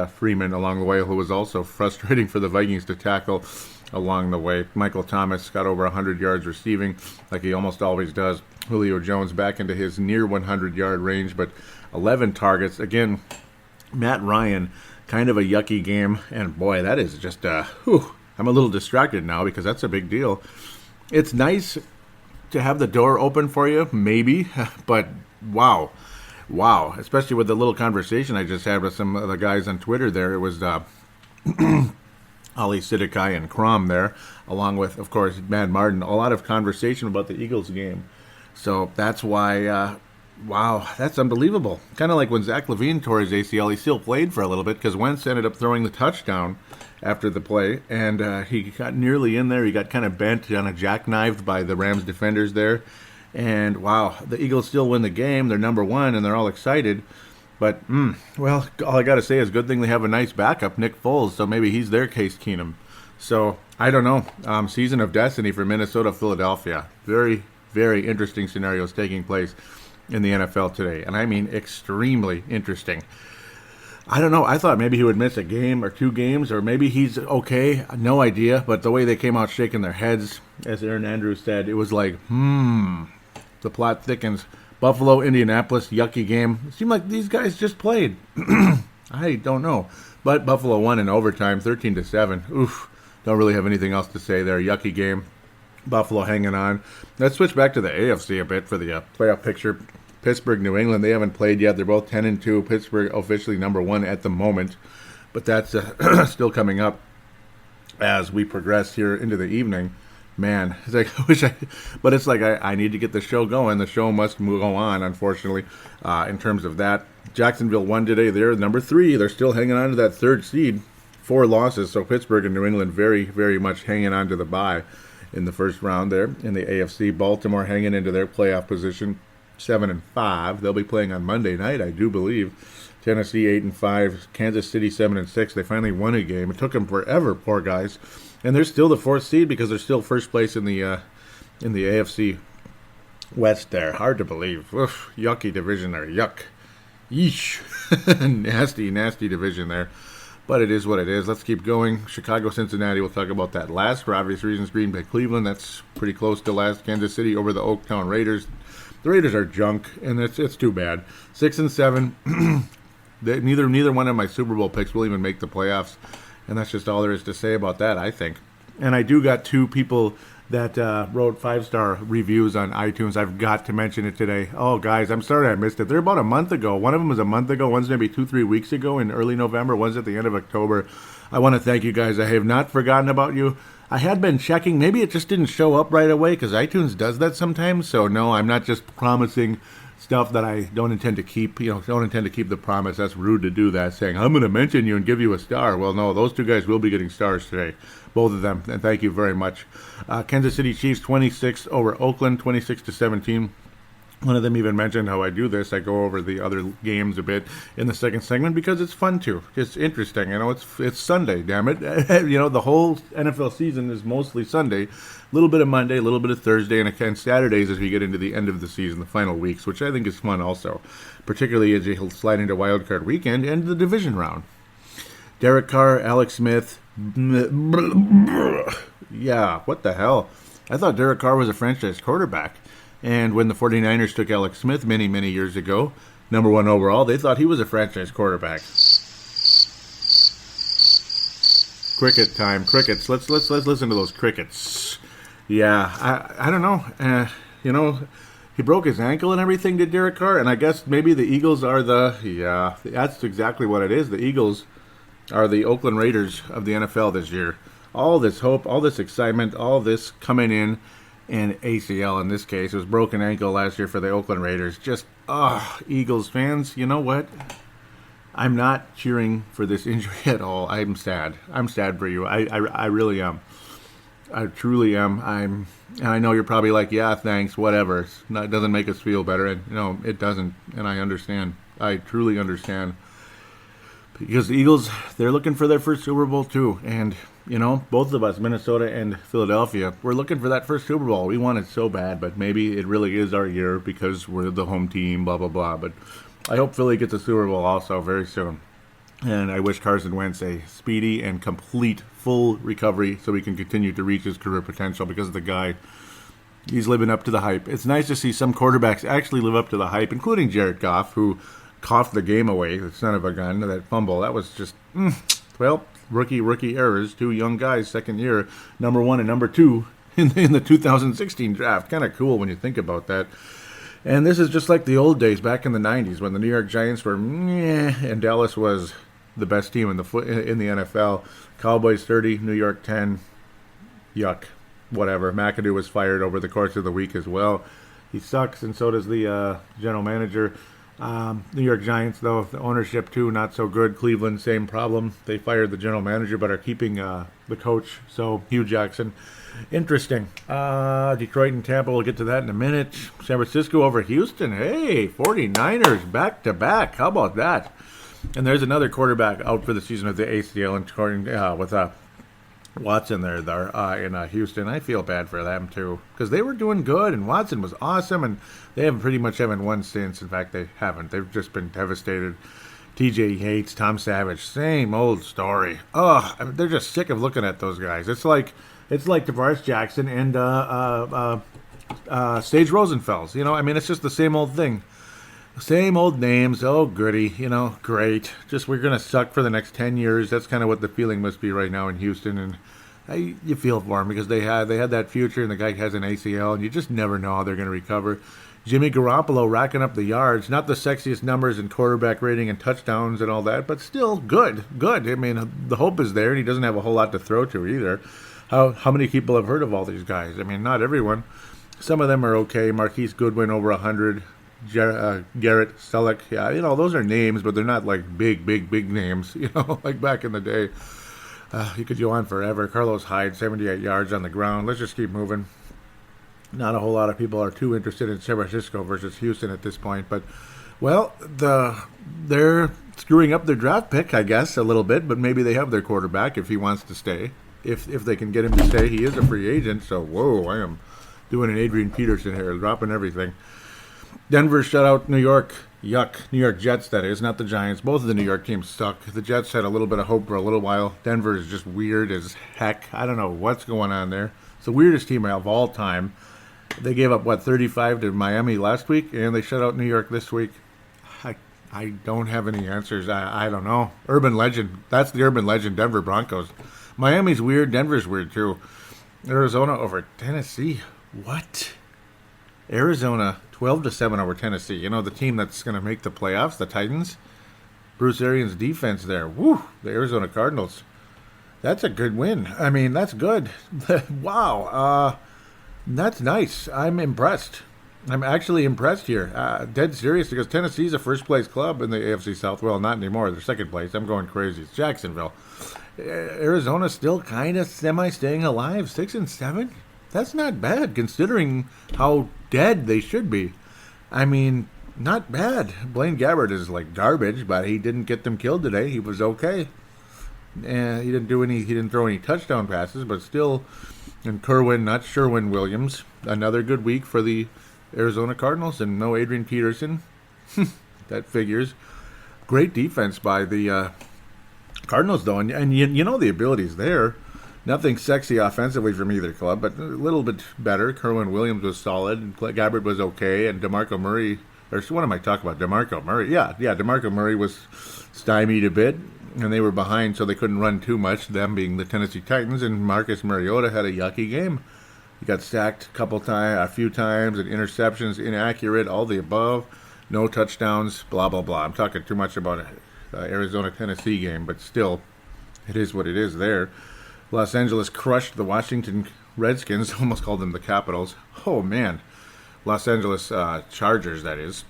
Freeman along the way, who was also frustrating for the Vikings to tackle along the way. Michael Thomas got over 100 yards receiving, like he almost always does. Julio Jones back into his near 100-yard range, but 11 targets. Again, Matt Ryan, kind of a yucky game, and boy, that is just I'm a little distracted now because that's a big deal. It's nice to have the door open for you, maybe, but wow, especially with the little conversation I just had with some of the guys on Twitter there. It was Ali Sidikai and Crom there, along with, of course, Matt Martin. A lot of conversation about the Eagles game. So that's why, wow, that's unbelievable. Kind of like when Zach LaVine tore his ACL, he still played for a little bit because Wentz ended up throwing the touchdown after the play, and he got nearly in there. He got kind of bent, kind of jackknifed by the Rams defenders there. And, wow, the Eagles still win the game. They're number 1, and they're all excited. But, well, all I got to say is good thing they have a nice backup, Nick Foles, so maybe he's their Case Keenum. So, I don't know. Season of destiny for Minnesota, Philadelphia. Very, very interesting scenarios taking place in the NFL today. And I mean extremely interesting. I don't know. I thought maybe he would miss a game or 2 games, or maybe he's okay. No idea. But the way they came out shaking their heads, as Aaron Andrews said, it was like, the plot thickens. Buffalo, Indianapolis, yucky game. It seemed like these guys just played. I don't know. But Buffalo won in overtime, 13-7. Oof. Don't really have anything else to say there. Yucky game. Buffalo hanging on. Let's switch back to the AFC a bit for the playoff picture. Pittsburgh, New England, they haven't played yet. They're both 10-2. Pittsburgh officially number 1 at the moment. But that's still coming up as we progress here into the evening. Man, it's like, but it's like I need to get the show going. The show must go on, unfortunately, in terms of that. Jacksonville won today. They're number 3. They're still hanging on to that 3rd seed. 4 losses, so Pittsburgh and New England very, very much hanging on to the bye in the first round there in the AFC. Baltimore hanging into their playoff position, 7-5. They'll be playing on Monday night, I do believe. Tennessee 8-5. Kansas City 7-6. They finally won a game. It took them forever, poor guys. And they're still the 4th seed because they're still first place in the AFC West there. Hard to believe. Oof, yucky division there. Yuck. Yeesh. Nasty division there. But it is what it is. Let's keep going. Chicago, Cincinnati, we'll talk about that last for obvious reasons. Green Bay, Cleveland, that's pretty close to last. Kansas City over the Oaktown Raiders. The Raiders are junk, and it's too bad. 6-7. Neither one of my Super Bowl picks will even make the playoffs. And that's just all there is to say about that, I think. And I do got 2 people that wrote 5-star reviews on iTunes. I've got to mention it today. Oh, guys, I'm sorry I missed it. They're about a month ago. One of them was a month ago. One's maybe 2-3 weeks ago in early November. One's at the end of October. I want to thank you guys. I have not forgotten about you. I had been checking. Maybe it just didn't show up right away because iTunes does that sometimes. So, no, I'm not just promising stuff that I don't intend to keep. Don't intend to keep the promise. That's rude to do that, saying, I'm going to mention you and give you a star. Well, no, those 2 guys will be getting stars today. Both of them, and thank you very much. Kansas City Chiefs 26 over Oakland, 26-17. One of them even mentioned how I do this. I go over the other games a bit in the second segment because it's fun too. It's interesting. It's Sunday, damn it. The whole NFL season is mostly Sunday. A little bit of Monday, a little bit of Thursday, and again Saturdays as we get into the end of the season, the final weeks, which I think is fun also, particularly as you slide into Wild Card Weekend and the division round. Derek Carr, Alex Smith. Yeah, what the hell? I thought Derek Carr was a franchise quarterback. And when the 49ers took Alex Smith many, many years ago, number 1 overall, they thought he was a franchise quarterback. Cricket time, crickets. Let's listen to those crickets. Yeah, I don't know. He broke his ankle and everything, did Derek Carr? And I guess maybe the Eagles are that's exactly what it is. The Eagles are the Oakland Raiders of the NFL this year. All this hope, all this excitement, all this coming in. And ACL in this case. It was broken ankle last year for the Oakland Raiders. Eagles fans, you know what? I'm not cheering for this injury at all. I'm sad. I'm sad for you. I really am. I truly am. And I know you're probably like, yeah, thanks, whatever. It doesn't make us feel better. And no, it doesn't. And I understand. I truly understand. Because the Eagles, they're looking for their first Super Bowl too. And both of us, Minnesota and Philadelphia, we're looking for that first Super Bowl. We want it so bad, but maybe it really is our year because we're the home team, blah, blah, blah. But I hope Philly gets a Super Bowl also very soon. And I wish Carson Wentz a speedy and complete full recovery so he can continue to reach his career potential because the guy, he's living up to the hype. It's nice to see some quarterbacks actually live up to the hype, including Jared Goff, who coughed the game away, the son of a gun, that fumble. That was just, rookie errors. 2 young guys, second year, number 1 and number 2 in the 2016 draft. Kind of cool when you think about that. And this is just like the old days back in the 90s when the New York Giants were and Dallas was the best team in the NFL. Cowboys 30, New York 10. Yuck. Whatever. McAdoo was fired over the course of the week as well. He sucks, and so does the general manager. New York Giants, though, the ownership, too, not so good. Cleveland, same problem. They fired the general manager but are keeping the coach. So, Hugh Jackson. Interesting. Detroit and Tampa, we'll get to that in a minute. San Francisco over Houston. Hey, 49ers back-to-back. How about that? And there's another quarterback out for the season with the ACL and with Watson there in Houston. I feel bad for them, too, because they were doing good, and Watson was awesome, and they haven't won since. In fact, they haven't. They've just been devastated. TJ Yates, Tom Savage, same old story. They're just sick of looking at those guys. It's like DeVaris Jackson and Sage Rosenfels. It's just the same old thing. Same old names. Oh, goody. Great. Just we're going to suck for the next 10 years. That's kind of what the feeling must be right now in Houston. And you feel for them because they had that future, and the guy has an ACL, and you just never know how they're going to recover. Jimmy Garoppolo racking up the yards. Not the sexiest numbers in quarterback rating and touchdowns and all that, but still good. The hope is there, and he doesn't have a whole lot to throw to either. How many people have heard of all these guys? Not everyone. Some of them are okay. Marquise Goodwin over 100. Garrett Selleck, those are names, but they're not like big names, like back in the day. You could go on forever. Carlos Hyde, 78 yards on the ground. Let's just keep moving. Not a whole lot of people are too interested in San Francisco versus Houston at this point, but they're screwing up their draft pick, I guess, a little bit, but maybe they have their quarterback if he wants to stay. If they can get him to stay, he is a free agent. So I am doing an Adrian Peterson here, dropping everything. Denver shut out New York. Yuck. New York Jets, that is, not the Giants. Both of the New York teams suck. The Jets had a little bit of hope for a little while. Denver is just weird as heck. I don't know what's going on there. It's the weirdest team of all time. They gave up, 35 to Miami last week, and they shut out New York this week. I don't have any answers. I don't know. Urban legend. That's the urban legend, Denver Broncos. Miami's weird. Denver's weird, too. Arizona over Tennessee. What? Arizona 12-7 over Tennessee. The team that's going to make the playoffs, the Titans. Bruce Arians' defense there. Woo! The Arizona Cardinals. That's a good win. That's good. Wow. That's nice. I'm impressed. I'm actually impressed here. Dead serious, because Tennessee's a first-place club in the AFC South. Well, not anymore. They're second place. I'm going crazy. It's Jacksonville. Arizona's still kind of semi-staying alive. 6-7? That's not bad, considering how dead they should be. I mean, not bad. Blaine Gabbert is like garbage, but he didn't get them killed today. He was okay. And he didn't throw any touchdown passes, but still. And Kerwin, not Sherwin Williams, another good week for the Arizona Cardinals, and no Adrian Peterson. That figures. Great defense by the Cardinals, though, and you know the ability's there. Nothing sexy offensively from either club, but a little bit better. Kerwin Williams was solid, and Gabbert was okay, and DeMarco Murray, or what am I talking about? DeMarco Murray? Yeah, DeMarco Murray was stymied a bit, and they were behind, so they couldn't run too much, them being the Tennessee Titans, and Marcus Mariota had a yucky game. He got sacked a few times, and interceptions, inaccurate, all the above. No touchdowns, blah, blah, blah. I'm talking too much about an Arizona-Tennessee game, but still, it is what it is there. Los Angeles crushed the Washington Redskins, almost called them the Capitals. Oh, man. Los Angeles Chargers, that is.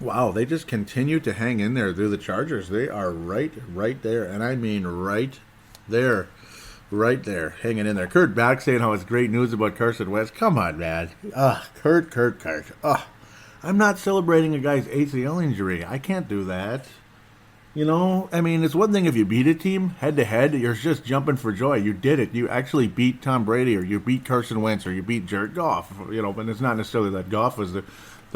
Wow, they just continue to hang in there through the Chargers. They are right there, and I mean right there. Right there, hanging in there. Kurt back saying how it's great news about Carson Wentz. Come on, man. Kurt. I'm not celebrating a guy's ACL injury. I can't do that. You know, I mean, it's one thing if you beat a team head-to-head, you're just jumping for joy. You did it. You actually beat Tom Brady, or you beat Carson Wentz, or you beat Jared Goff. You know, but it's not necessarily that Goff was the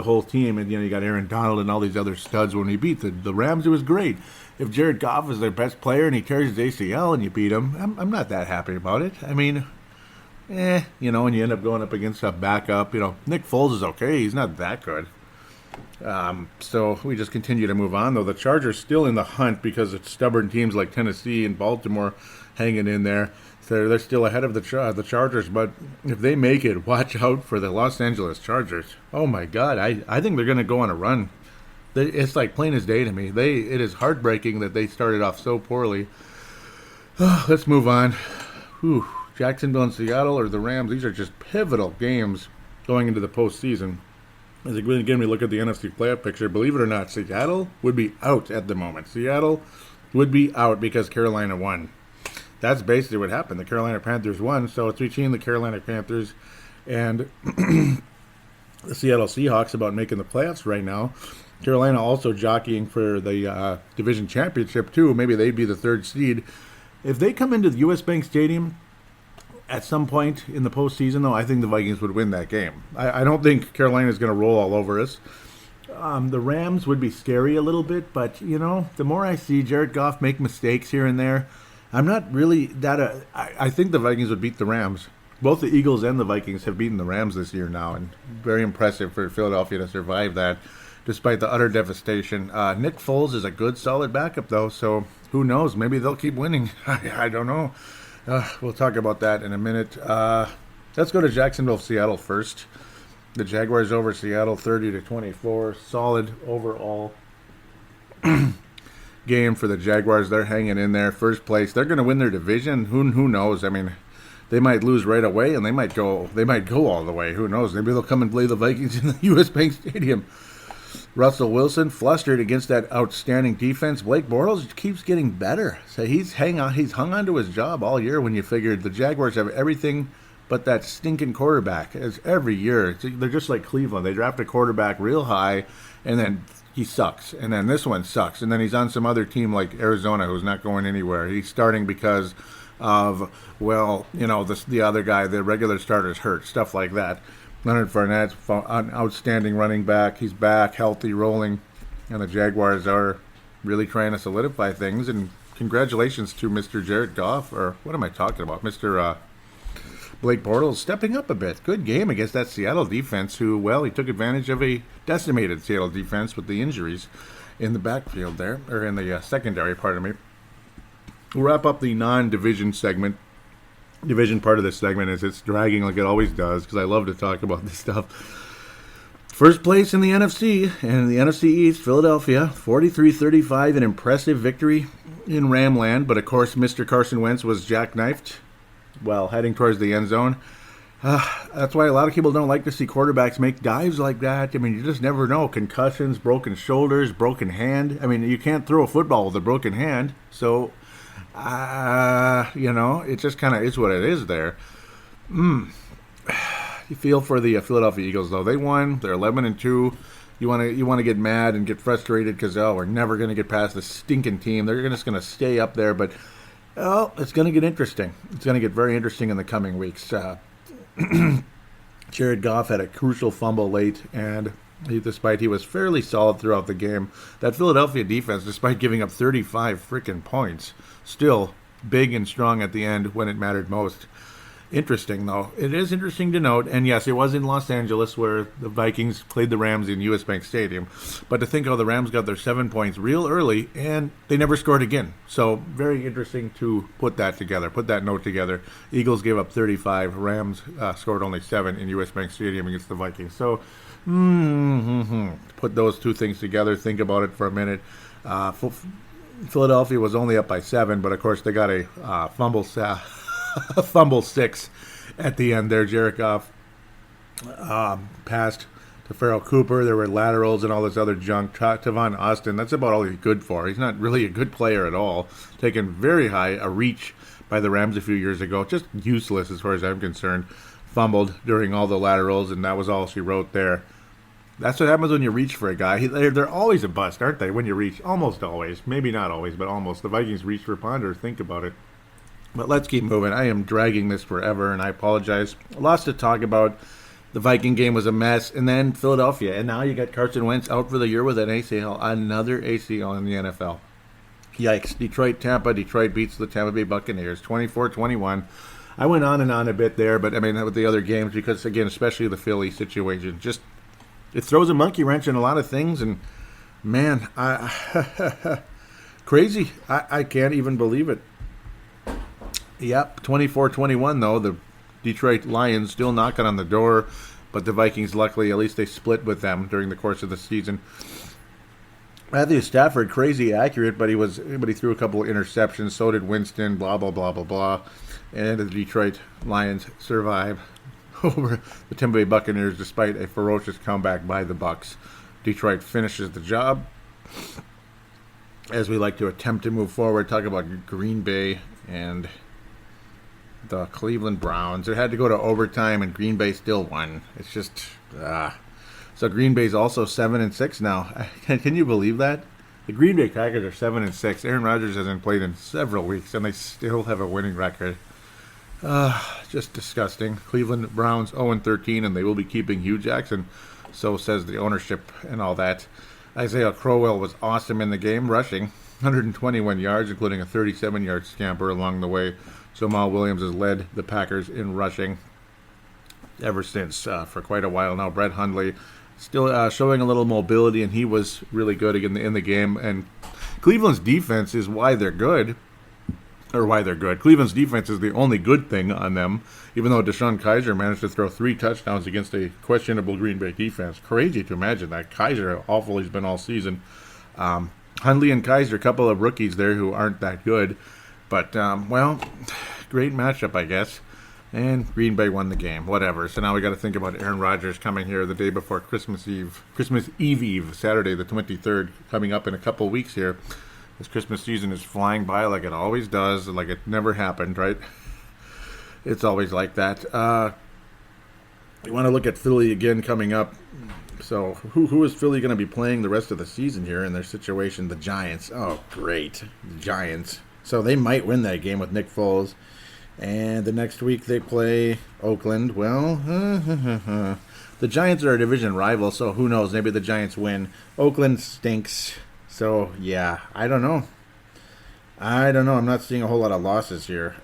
whole team. And, you know, you got Aaron Donald and all these other studs when he beat the Rams. It was great. If Jared Goff is their best player and he tears his ACL and you beat him, I'm not that happy about it. I mean, you know, and you end up going up against a backup. You know, Nick Foles is okay. He's not that good. So we just continue to move on, though. The Chargers still in the hunt because it's stubborn teams like Tennessee and Baltimore hanging in there. So they're still ahead of the Chargers, but if they make it, watch out for the Los Angeles Chargers. Oh, my God. I think they're going to go on a run. It's like plain as day to me. It is heartbreaking that they started off so poorly. Let's move on. Whew. Jacksonville and Seattle or the Rams, these are just pivotal games going into the postseason. As again, we look at the NFC playoff picture. Believe it or not, Seattle would be out at the moment. Seattle would be out because Carolina won. That's basically what happened. The Carolina Panthers won, so it's between the Carolina Panthers and the Seattle Seahawks about making the playoffs right now. Carolina also jockeying for the division championship, too. Maybe they'd be the third seed. If they come into the U.S. Bank Stadium at some point in the postseason, though, I think the Vikings would win that game. I don't think Carolina's going to roll all over us. The Rams would be scary a little bit, but, you know, the more I see Jared Goff make mistakes here and there, I'm not really that... I think the Vikings would beat the Rams. Both the Eagles and the Vikings have beaten the Rams this year now, and very impressive for Philadelphia to survive that, despite the utter devastation. Nick Foles is a good, solid backup, though, so who knows? Maybe they'll keep winning. I don't know. We'll talk about that in a minute. Let's go to Jacksonville-Seattle first. The Jaguars over Seattle 30-24. Solid overall game for the Jaguars. They're hanging in there. First place. They're going to win their division. Who knows? I mean, they might lose right away, and they might go all the way. Who knows? Maybe they'll come and play the Vikings in the U.S. Bank Stadium. Russell Wilson flustered against that outstanding defense. Blake Bortles keeps getting better. So he's hung on to his job all year when you figured the Jaguars have everything but that stinking quarterback. As every year, they're just like Cleveland. They draft a quarterback real high, and then he sucks. And then this one sucks. And then he's on some other team like Arizona who's not going anywhere. He's starting because of, well, you know, the other guy, the regular starter's hurt, stuff like that. Leonard Fournette's an outstanding running back. He's back, healthy, rolling. And the Jaguars are really trying to solidify things. And congratulations to Mr. Jared Goff, or what am I talking about? Mr. Blake Bortles stepping up a bit. Good game against that Seattle defense who, well, he took advantage of a decimated Seattle defense with the injuries in the backfield there, or in the secondary, pardon me. We'll wrap up the non-division segment. Division part of this segment is it's dragging like it always does because I love to talk about this stuff. First place in the NFC, and in the NFC East, Philadelphia, 43-35, an impressive victory in Ramland, but of course Mr. Carson Wentz was jackknifed while heading towards the end zone. That's why a lot of people don't like to see quarterbacks make dives like that. I mean, you just never know. Concussions, broken shoulders, broken hand. I mean, you can't throw a football with a broken hand, so... you know, it just kind of is what it is there. you feel for the Philadelphia Eagles, though. They won. They're 11-2. You want to get mad and get frustrated because, we're never going to get past this stinking team. They're just going to stay up there, but it's going to get interesting. It's going to get very interesting in the coming weeks. Jared Goff had a crucial fumble late, and despite he was fairly solid throughout the game, that Philadelphia defense, despite giving up 35 freaking points, still big and strong at the end when it mattered most. Interesting, though. It is interesting to note, and yes, it was in Los Angeles where the Vikings played the Rams in U.S. Bank Stadium, but to think how the Rams got their 7 points real early, and they never scored again. So, very interesting to put that note together. Eagles gave up 35, Rams scored only 7 in U.S. Bank Stadium against the Vikings. So, put those two things together, think about it for a minute. Philadelphia was only up by 7, but of course they got a fumble 6 at the end there. Jared Goff passed to Farrell Cooper. There were laterals and all this other junk. Tavon Austin, that's about all he's good for. He's not really a good player at all. Taken very high, a reach by the Rams a few years ago. Just useless as far as I'm concerned. Fumbled during all the laterals, and that was all she wrote there. That's what happens when you reach for a guy. They're always a bust, aren't they, when you reach? Almost always. Maybe not always, but almost. The Vikings reach for Ponder. Think about it. But let's keep moving. I am dragging this forever, and I apologize. Lots to talk about. The Viking game was a mess, and then Philadelphia. And now you got Carson Wentz out for the year with an ACL, another ACL in the NFL. Yikes. Detroit beats the Tampa Bay Buccaneers 24-21. I went on and on a bit there, but I mean, with the other games, because, again, especially the Philly situation, just it throws a monkey wrench in a lot of things, and, man, crazy. I can't even believe it. Yep, 24-21, though. The Detroit Lions still knocking on the door, but the Vikings, luckily, at least they split with them during the course of the season. Matthew Stafford, crazy accurate, but he threw a couple of interceptions. So did Winston, blah, blah, blah, blah, blah. And the Detroit Lions survive over the Tampa Bay Buccaneers despite a ferocious comeback by the Bucs. Detroit finishes the job. As we like to attempt to move forward, talk about Green Bay and the Cleveland Browns. It had to go to overtime, and Green Bay still won. It's just, So Green Bay's also 7-6 now. Can you believe that? The Green Bay Packers are 7-6. Aaron Rodgers hasn't played in several weeks, and they still have a winning record. Just disgusting. Cleveland Browns 0-13, and they will be keeping Hugh Jackson. So says the ownership and all that. Isaiah Crowell was awesome in the game, rushing 121 yards, including a 37-yard scamper along the way. Jamal Williams has led the Packers in rushing ever since for quite a while now. Brett Hundley still showing a little mobility, and he was really good in the game. And Cleveland's defense is why they're good. Cleveland's defense is the only good thing on them, even though Deshaun Kaiser managed to throw 3 touchdowns against a questionable Green Bay defense. Crazy to imagine that. Kaiser, awful he's been all season. Hundley and Kaiser, a couple of rookies there who aren't that good. But, great matchup, I guess. And Green Bay won the game. Whatever. So now we got to think about Aaron Rodgers coming here the day before Christmas Eve. Christmas Eve, Saturday the 23rd, coming up in a couple weeks here. This Christmas season is flying by like it always does, like it never happened, right? It's always like that. You want to look at Philly again coming up. So who is Philly going to be playing the rest of the season here in their situation? The Giants. Oh, great. The Giants. So they might win that game with Nick Foles. And the next week they play Oakland. Well, the Giants are a division rival, so who knows? Maybe the Giants win. Oakland stinks. So, yeah, I don't know. I'm not seeing a whole lot of losses here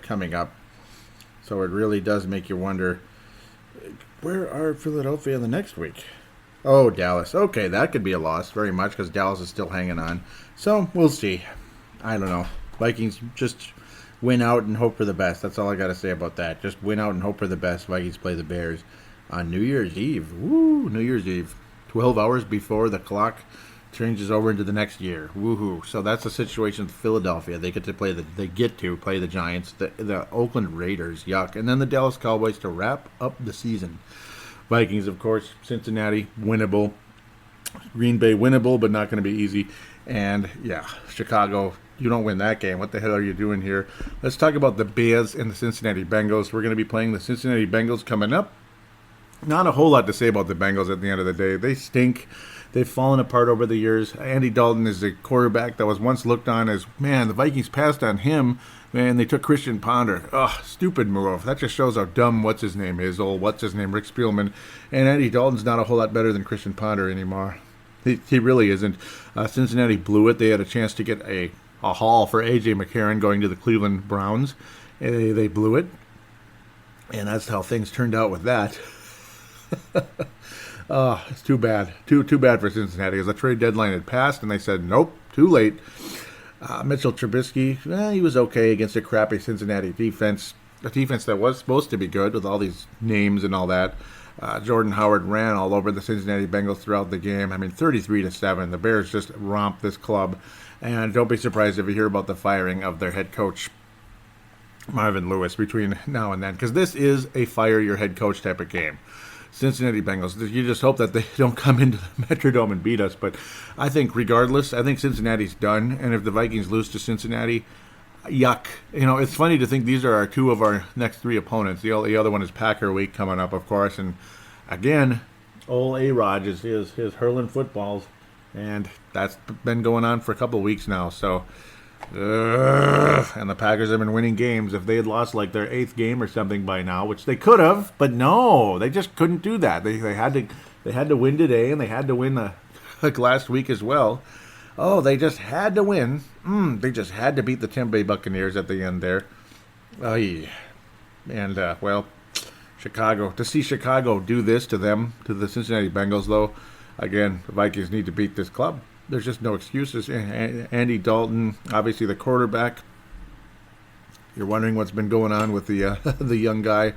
coming up. So it really does make you wonder, where are Philadelphia the next week? Oh, Dallas. Okay, that could be a loss very much because Dallas is still hanging on. So we'll see. I don't know. Vikings just win out and hope for the best. That's all I got to say about that. Just win out and hope for the best. Vikings play the Bears on New Year's Eve. Woo, New Year's Eve. 12 hours before the clock changes over into the next year. Woohoo. So that's the situation with Philadelphia. They get to play the Giants, the Oakland Raiders, yuck, and then the Dallas Cowboys to wrap up the season. Vikings, of course, Cincinnati, winnable. Green Bay, winnable, but not going to be easy. And, yeah, Chicago, you don't win that game. What the hell are you doing here? Let's talk about the Bears and the Cincinnati Bengals. We're going to be playing the Cincinnati Bengals coming up. Not a whole lot to say about the Bengals at the end of the day. They stink. They've fallen apart over the years. Andy Dalton is a quarterback that was once looked on as, man, the Vikings passed on him. Man, they took Christian Ponder. Ugh, stupid move. That just shows how dumb what's-his-name is. Rick Spielman. And Andy Dalton's not a whole lot better than Christian Ponder anymore. He really isn't. Cincinnati blew it. They had a chance to get a haul for A.J. McCarron going to the Cleveland Browns. They blew it. And that's how things turned out with that. Oh, it's too bad. Too bad for Cincinnati. As the trade deadline had passed, and they said, nope, too late. Mitchell Trubisky, he was okay against a crappy Cincinnati defense. A defense that was supposed to be good with all these names and all that. Jordan Howard ran all over the Cincinnati Bengals throughout the game. I mean, 33-7. The Bears just romped this club. And don't be surprised if you hear about the firing of their head coach, Marvin Lewis, between now and then. Because this is a fire your head coach type of game. Cincinnati Bengals, you just hope that they don't come into the Metrodome and beat us. But I think regardless, I think Cincinnati's done. And if the Vikings lose to Cincinnati, yuck. You know, it's funny to think these are two of our next three opponents. The other one is Packer Week coming up, of course. And again, old A-Rod is hurling footballs. And that's been going on for a couple of weeks now. So, and the Packers have been winning games. If they had lost like their 8th game or something by now, which they could have, but no, they just couldn't do that. They had to win today, and they had to win like last week as well. Oh, they just had to win. They just had to beat the Tampa Bay Buccaneers at the end there. And well, Chicago, to see Chicago do this to them, to the Cincinnati Bengals, though, again, the Vikings need to beat this club. There's just no excuses. Andy Dalton, obviously the quarterback. You're wondering what's been going on with the the young guy,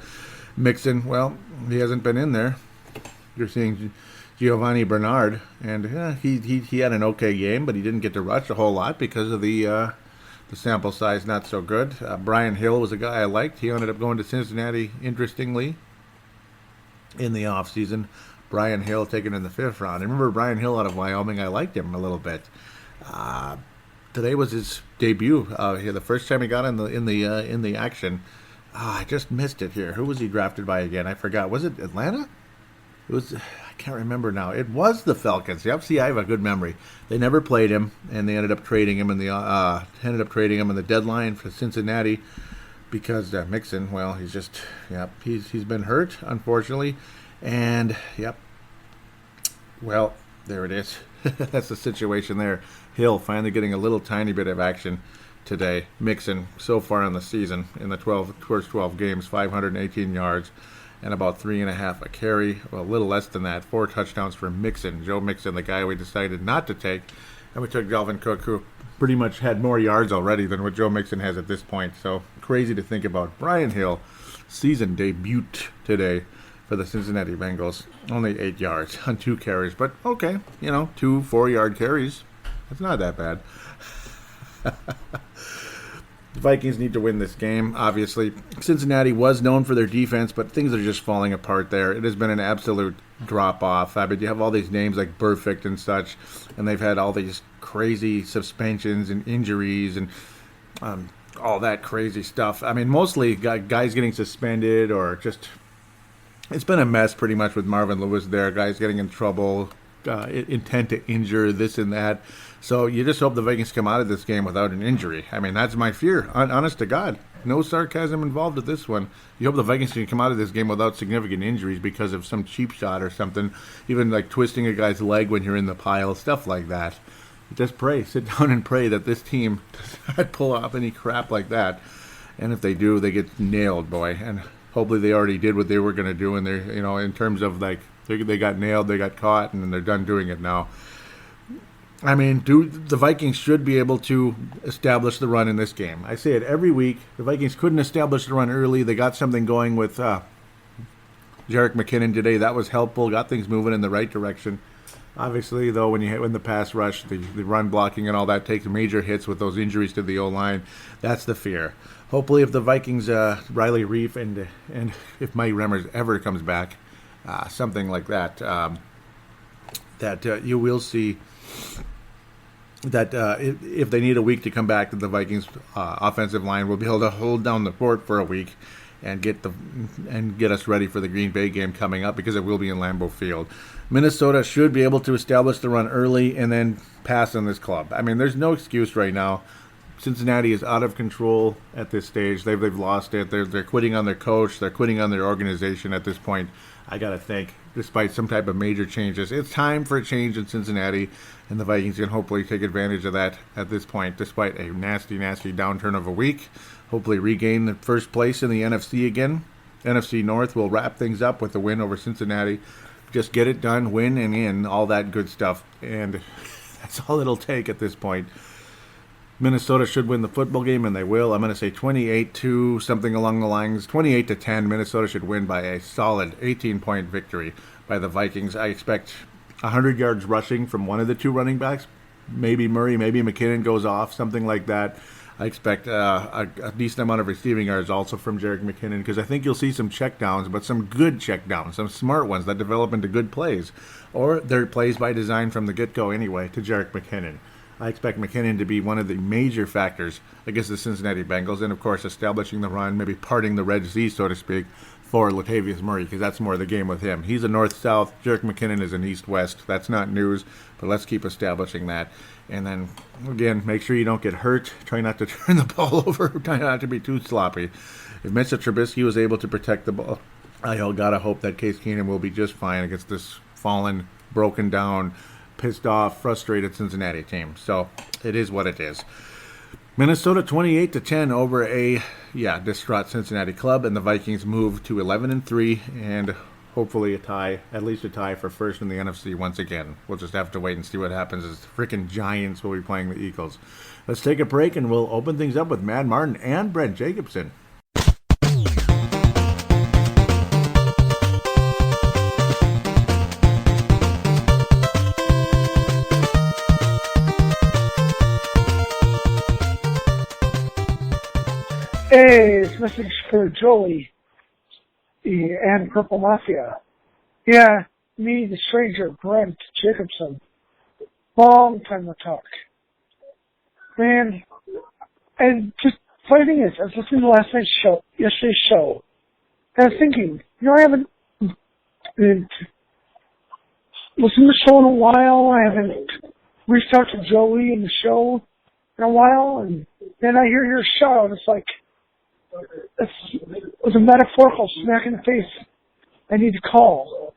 Mixon. Well, he hasn't been in there. You're seeing Giovanni Bernard, and he had an okay game, but he didn't get to rush a whole lot because of the sample size not so good. Brian Hill was a guy I liked. He ended up going to Cincinnati, interestingly, in the offseason. Brian Hill taken in the 5th round. I remember Brian Hill out of Wyoming. I liked him a little bit. Today was his debut. The first time he got in the action. I just missed it here. Who was he drafted by again? I forgot. Was it Atlanta? It was. I can't remember now. It was the Falcons. Yep. See, I have a good memory. They never played him, and they ended up trading him in the deadline for Cincinnati because Mixon. Well, he's been hurt, unfortunately. And, yep, well, there it is. That's the situation there. Hill finally getting a little tiny bit of action today. Mixon, so far in the season, in the first 12 games, 518 yards and about 3.5 a carry. Well, a little less than that. 4 touchdowns for Mixon. Joe Mixon, the guy we decided not to take. And we took Dalvin Cook, who pretty much had more yards already than what Joe Mixon has at this point. So, crazy to think about. Brian Hill, season debut today for the Cincinnati Bengals. Only 8 yards on 2 carries. But, okay, 2 4-yard carries. That's not that bad. The Vikings need to win this game, obviously. Cincinnati was known for their defense, but things are just falling apart there. It has been an absolute drop-off. I mean, you have all these names like Perfect and such, and they've had all these crazy suspensions and injuries and all that crazy stuff. I mean, mostly guys getting suspended or just... It's been a mess pretty much with Marvin Lewis there. Guys getting in trouble, intent to injure, this and that. So you just hope the Vikings come out of this game without an injury. I mean, that's my fear. Honest to God. No sarcasm involved with this one. You hope the Vikings can come out of this game without significant injuries because of some cheap shot or something. Even like twisting a guy's leg when you're in the pile, stuff like that. Just pray. Sit down and pray that this team does not pull off any crap like that. And if they do, they get nailed, boy. And hopefully they already did what they were going to do, and they're, in terms of like they got nailed, they got caught, and then they're done doing it now. I mean, the Vikings should be able to establish the run in this game. I say it every week. The Vikings couldn't establish the run early. They got something going with Jerick McKinnon today. That was helpful. Got things moving in the right direction. Obviously, though, when the pass rush, the run blocking and all that takes major hits with those injuries to the O-line, that's the fear. Hopefully, if the Vikings, Riley Reiff, and if Mike Remmers ever comes back, something like that, that you will see that if they need a week to come back, the Vikings offensive line will be able to hold down the fort for a week and get us ready for the Green Bay game coming up, because it will be in Lambeau Field. Minnesota should be able to establish the run early and then pass on this club. I mean, there's no excuse right now. Cincinnati is out of control at this stage. They've lost it. They're quitting on their coach. They're quitting on their organization at this point. I got to think, despite some type of major changes, it's time for a change in Cincinnati, and the Vikings can hopefully take advantage of that at this point, despite a nasty, nasty downturn of a week. Hopefully regain the first place in the NFC again. NFC North will wrap things up with the win over Cincinnati. Just get it done, win and in, all that good stuff. And that's all it'll take at this point. Minnesota should win the football game, and they will. I'm going to say 28-2, something along the lines. 28-10, Minnesota should win by a solid 18-point victory by the Vikings. I expect 100 yards rushing from one of the two running backs. Maybe Murray, maybe McKinnon goes off, something like that. I expect a decent amount of receiving yards also from Jerick McKinnon, because I think you'll see some checkdowns, but some good checkdowns, some smart ones that develop into good plays. Or they're plays by design from the get-go anyway to Jerick McKinnon. I expect McKinnon to be one of the major factors against the Cincinnati Bengals, and of course establishing the run, maybe parting the Red Sea, so to speak, for Latavius Murray, because that's more of the game with him. He's a north-south. Jerick McKinnon is an east-west. That's not news, but let's keep establishing that. And then, again, make sure you don't get hurt. Try not to turn the ball over. Try not to be too sloppy. If Mitchell Trubisky was able to protect the ball, I gotta hope that Case Keenum will be just fine against this fallen, broken down, pissed off, frustrated Cincinnati team. So it is what it is. Minnesota 28-10 over a distraught Cincinnati club, and the Vikings move to 11-3 and hopefully a tie, at least a tie for first in the NFC once again. We'll just have to wait and see what happens as the freaking Giants will be playing the Eagles. Let's take a break, and we'll open things up with Matt Martin and Brent Jacobson. Hey, it's a message for Joey and Purple Mafia. Yeah, me, the stranger, Brent Jacobson. Long time no talk. Man, and just funny thing is, I was listening to yesterday's show, and I was thinking, I haven't listened to the show in a while. I haven't reached out to Joey and the show in a while, and then I hear your show, and it's like, it was a metaphorical smack in the face. I need to call.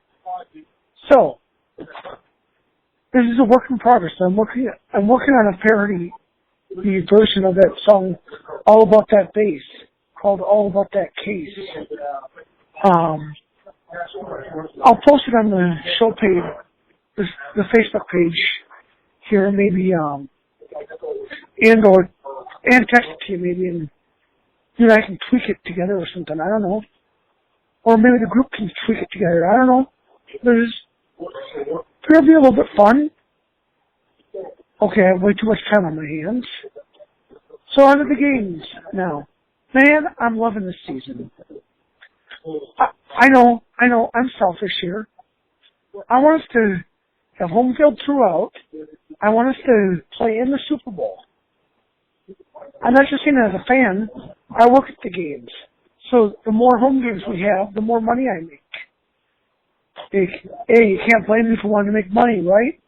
So, this is a work in progress. I'm working on a parody, the version of that song, All About That Bass, called All About That Case. I'll post it on the show page, the Facebook page here, maybe, and text it to you maybe, and I can tweak it together or something. I don't know. Or maybe the group can tweak it together. I don't know. It'll be a little bit fun. Okay, I have way too much time on my hands. So on to the games now. Man, I'm loving this season. I know, I'm selfish here. I want us to have home field throughout. I want us to play in the Super Bowl. I'm not just saying it as a fan. I work at the games. So the more home games we have, the more money I make. Hey, you can't blame me for wanting to make money, right?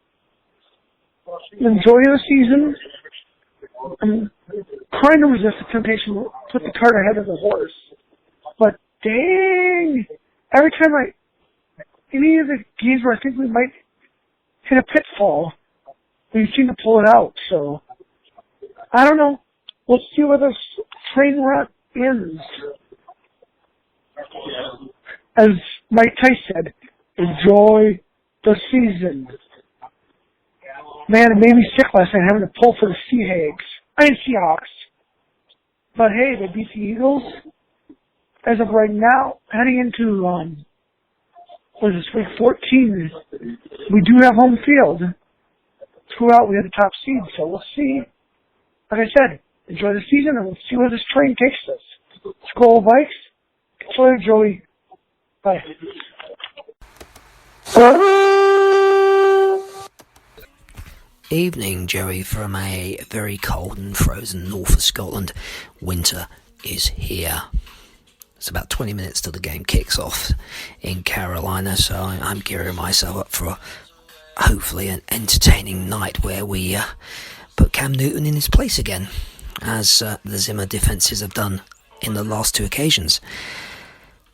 Enjoy the season. I'm trying to resist the temptation to put the cart ahead of the horse. But dang, every time any of the games where I think we might hit a pitfall, we seem to pull it out. So, I don't know. We'll see where this train wreck ends. As Mike Tice said, enjoy the season. Man, it made me sick last night having to pull for the Seahawks. But hey, they beat the Eagles. As of right now, heading into, week 14, we do have home field. Throughout, we have the top seed, so we'll see. Like I said, enjoy the season, and we'll see where this train takes us. Skol Vikes. Enjoy, Joey. Bye. Evening, Joey, from a very cold and frozen north of Scotland. Winter is here. It's about 20 minutes till the game kicks off in Carolina, so I'm gearing myself up for hopefully an entertaining night where we put Cam Newton in his place again, as the Zimmer defences have done in the last two occasions.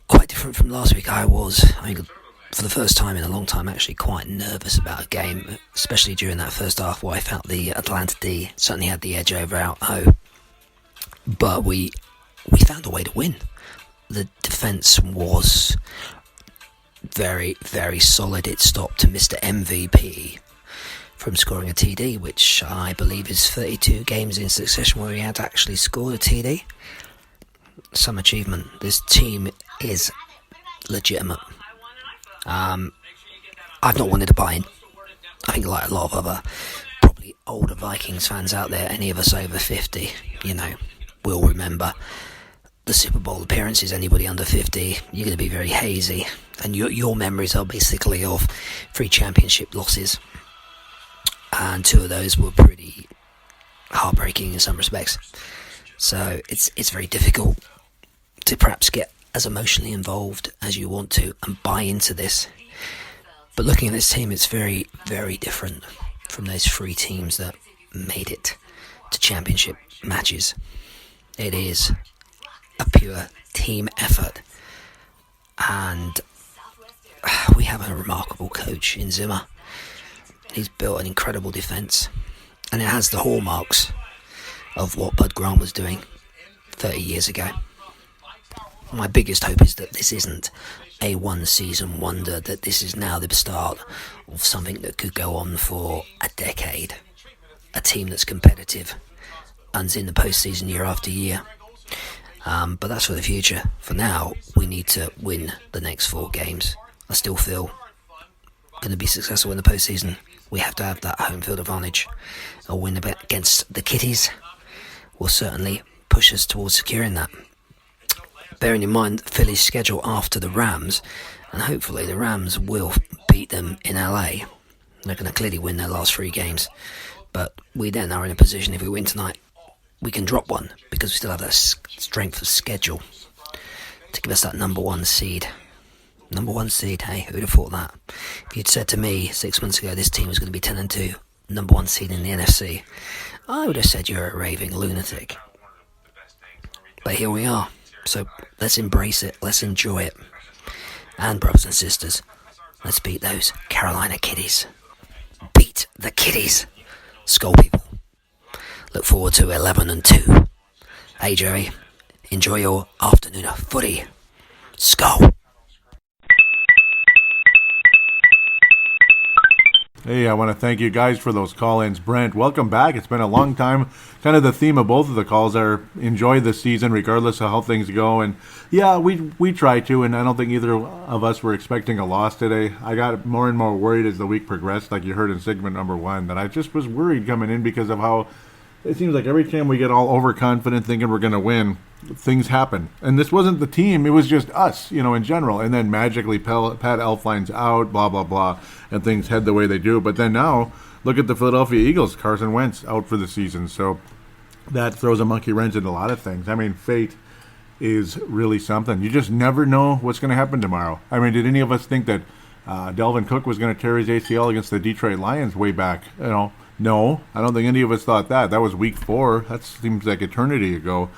Quite different from last week. I think, for the first time in a long time, actually quite nervous about a game, especially during that first half where I felt the Atlanta D certainly had the edge over our O. But we found a way to win. The defence was very, very solid. It stopped Mr. MVP from scoring a TD, which I believe is 32 games in succession where he had actually scored a TD. Some achievement. This team is legitimate. I've not wanted to buy in. I think like a lot of other probably older Vikings fans out there, any of us over 50, will remember the Super Bowl appearances. Anybody under 50, you're going to be very hazy, and your memories are basically of 3 championship losses, and 2 of those were pretty heartbreaking in some respects. So it's very difficult to perhaps get as emotionally involved as you want to and buy into this. But looking at this team, it's very, very different from those 3 teams that made it to championship matches. It is a pure team effort, and we have a remarkable coach in Zimmer. He's built an incredible defence, and it has the hallmarks of what Bud Grant was doing 30 years ago. My biggest hope is that this isn't a one-season wonder, that this is now the start of something that could go on for a decade. A team that's competitive and is in the postseason year after year. But that's for the future. For now, we need to win the next 4 games. I still feel going to be successful in the postseason. We have to have that home field advantage. A win against the Kitties will certainly push us towards securing that. Bearing in mind Philly's schedule after the Rams, and hopefully the Rams will beat them in LA. They're going to clearly win their last 3 games, but we then are in a position, if we win tonight, we can drop one, because we still have that strength of schedule to give us that number 1 seed. Number 1 seed, hey, who'd have thought that? If you'd said to me 6 months ago this team was going to be 10-2, number 1 seed in the NFC, I would have said you're a raving lunatic. But here we are. So let's embrace it, let's enjoy it. And brothers and sisters, let's beat those Carolina Kitties. Beat the Kitties. Skull people. Look forward to 11-2. Hey Joey, enjoy your afternoon of footy. Skull. Hey, I want to thank you guys for those call-ins. Brent, welcome back. It's been a long time. Kind of the theme of both of the calls are enjoy the season regardless of how things go. And yeah, we try to, and I don't think either of us were expecting a loss today. I got more and more worried as the week progressed, like you heard in segment number 1, that I just was worried coming in because of how it seems like every time we get all overconfident thinking we're going to win, things happen. And this wasn't the team, it was just us, in general. And then magically Pat Elflein's out, blah, blah, blah, and things head the way they do. But then now, look at the Philadelphia Eagles. Carson Wentz out for the season. So that throws a monkey wrench into a lot of things. I mean, fate is really something. You just never know what's going to happen tomorrow. I mean, did any of us think that Dalvin Cook was going to tear his ACL against the Detroit Lions way back? No, I don't think any of us thought that. That was week 4. That seems like eternity ago.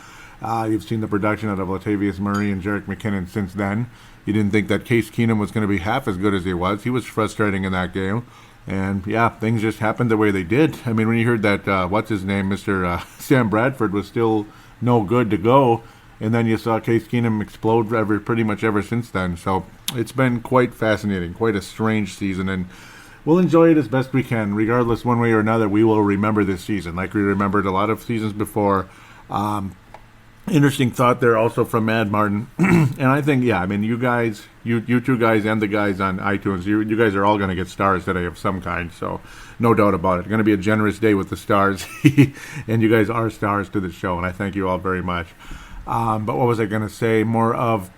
You've seen the production out of Latavius Murray and Jerick McKinnon since then. You didn't think that Case Keenum was going to be half as good as he was. He was frustrating in that game. And, yeah, things just happened the way they did. I mean, when you heard that, what's his name, Mr. Sam Bradford was still no good to go, and then you saw Case Keenum explode pretty much ever since then. So it's been quite fascinating, quite a strange season, and we'll enjoy it as best we can. Regardless, one way or another, we will remember this season like we remembered a lot of seasons before. Interesting thought there also from Mad Martin. And I think, yeah, I mean, you guys, you 2 guys and the guys on iTunes, you guys are all going to get stars today of some kind. So no doubt about it. It's going to be a generous day with the stars. And you guys are stars to the show. And I thank you all very much. But what was I going to say? More of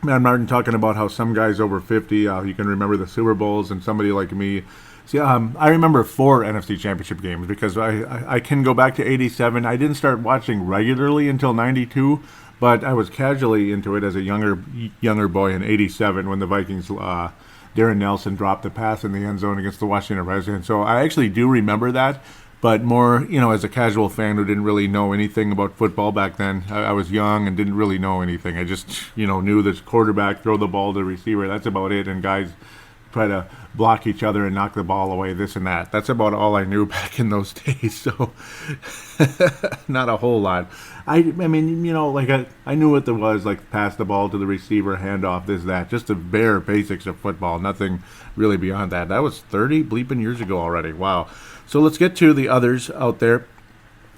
Mad Martin talking about how some guys over 50, you can remember the Super Bowls, and somebody like me See, I remember 4 NFC Championship games because I can go back to 87. I didn't start watching regularly until 92, but I was casually into it as a younger boy in 87 when the Vikings, Darren Nelson dropped the pass in the end zone against the Washington Redskins. So I actually do remember that, but more, as a casual fan who didn't really know anything about football back then. I was young and didn't really know anything. I just, knew this quarterback, throw the ball to the receiver. That's about it, and guys try to block each other and knock the ball away, this and that. That's about all I knew back in those days, so not a whole lot. I mean, I knew what there was, like pass the ball to the receiver, handoff, this, that, just the bare basics of football, nothing really beyond that. That was 30 bleeping years ago already, wow. So let's get to the others out there.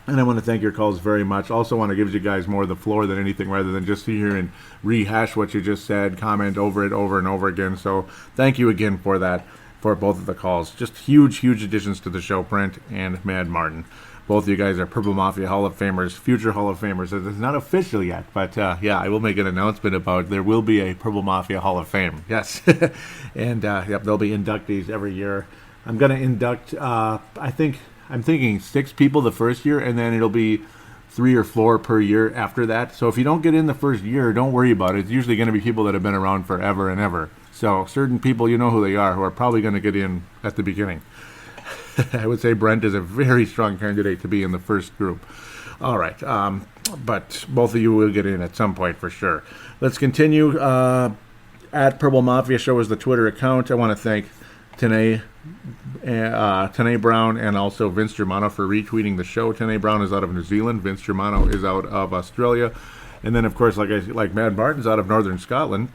And I want to thank your calls very much. Also want to give you guys more of the floor than anything rather than just sit here and rehash what you just said, comment over it over and over again. So thank you again for that, for both of the calls. Just huge additions to the show, Brent and Mad Martin. Both of you guys are Purple Mafia Hall of Famers, future Hall of Famers. It's not official yet, but I will make an announcement about there will be a Purple Mafia Hall of Fame. Yes. And there'll be inductees every year. I'm going to induct, I'm thinking 6 people the first year, and then it'll be 3 or 4 per year after that. So if you don't get in the first year, don't worry about it. It's usually going to be people that have been around forever and ever. So certain people, you know who they are, who are probably going to get in at the beginning. I would say Brent is a very strong candidate to be in the first group. All right. But both of you will get in at some point for sure. Let's continue. At Purple Mafia Show is the Twitter account. I want to thank Tanae Brown and also Vince Germano for retweeting the show. Tanae Brown is out of New Zealand. Vince Germano is out of Australia. And then, of course, like Mad Martin's out of Northern Scotland.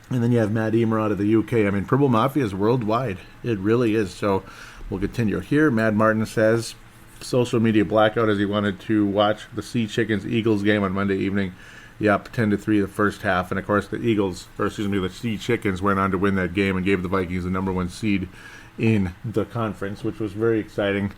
And then you have Matt Emer out of the UK. I mean, Purple Mafia is worldwide. It really is. So we'll continue here. Mad Martin says, social media blackout as he wanted to watch the Sea Chickens-Eagles game on Monday evening. Yep, 10-3 the first half. And, of course, the Sea Chickens went on to win that game and gave the Vikings the number 1 seed in the conference, which was very exciting.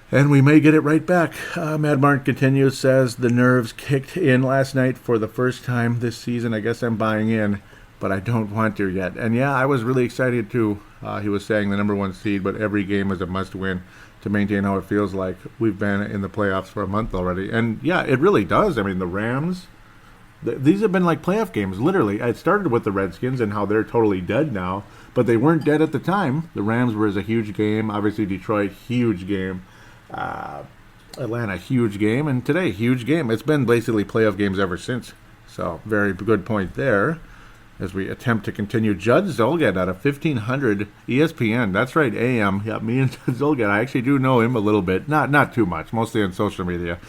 And we may get it right back. Mad Martin continues, says, the nerves kicked in last night for the first time this season. I guess I'm buying in, but I don't want to yet. And, yeah, I was really excited, too. He was saying the number 1 seed, but every game is a must-win to maintain how it feels like we've been in the playoffs for a month already. And, yeah, it really does. I mean, the Rams... These have been like playoff games, literally. It started with the Redskins and how they're totally dead now, but they weren't dead at the time. The Rams were a huge game. Obviously, Detroit, huge game. Atlanta, huge game. And today, huge game. It's been basically playoff games ever since. So, very good point there. As we attempt to continue, Judd Zolgad out of 1500 ESPN. That's right, AM. Yeah, me and Judd Zolgad. I actually do know him a little bit. Not too much, mostly on social media.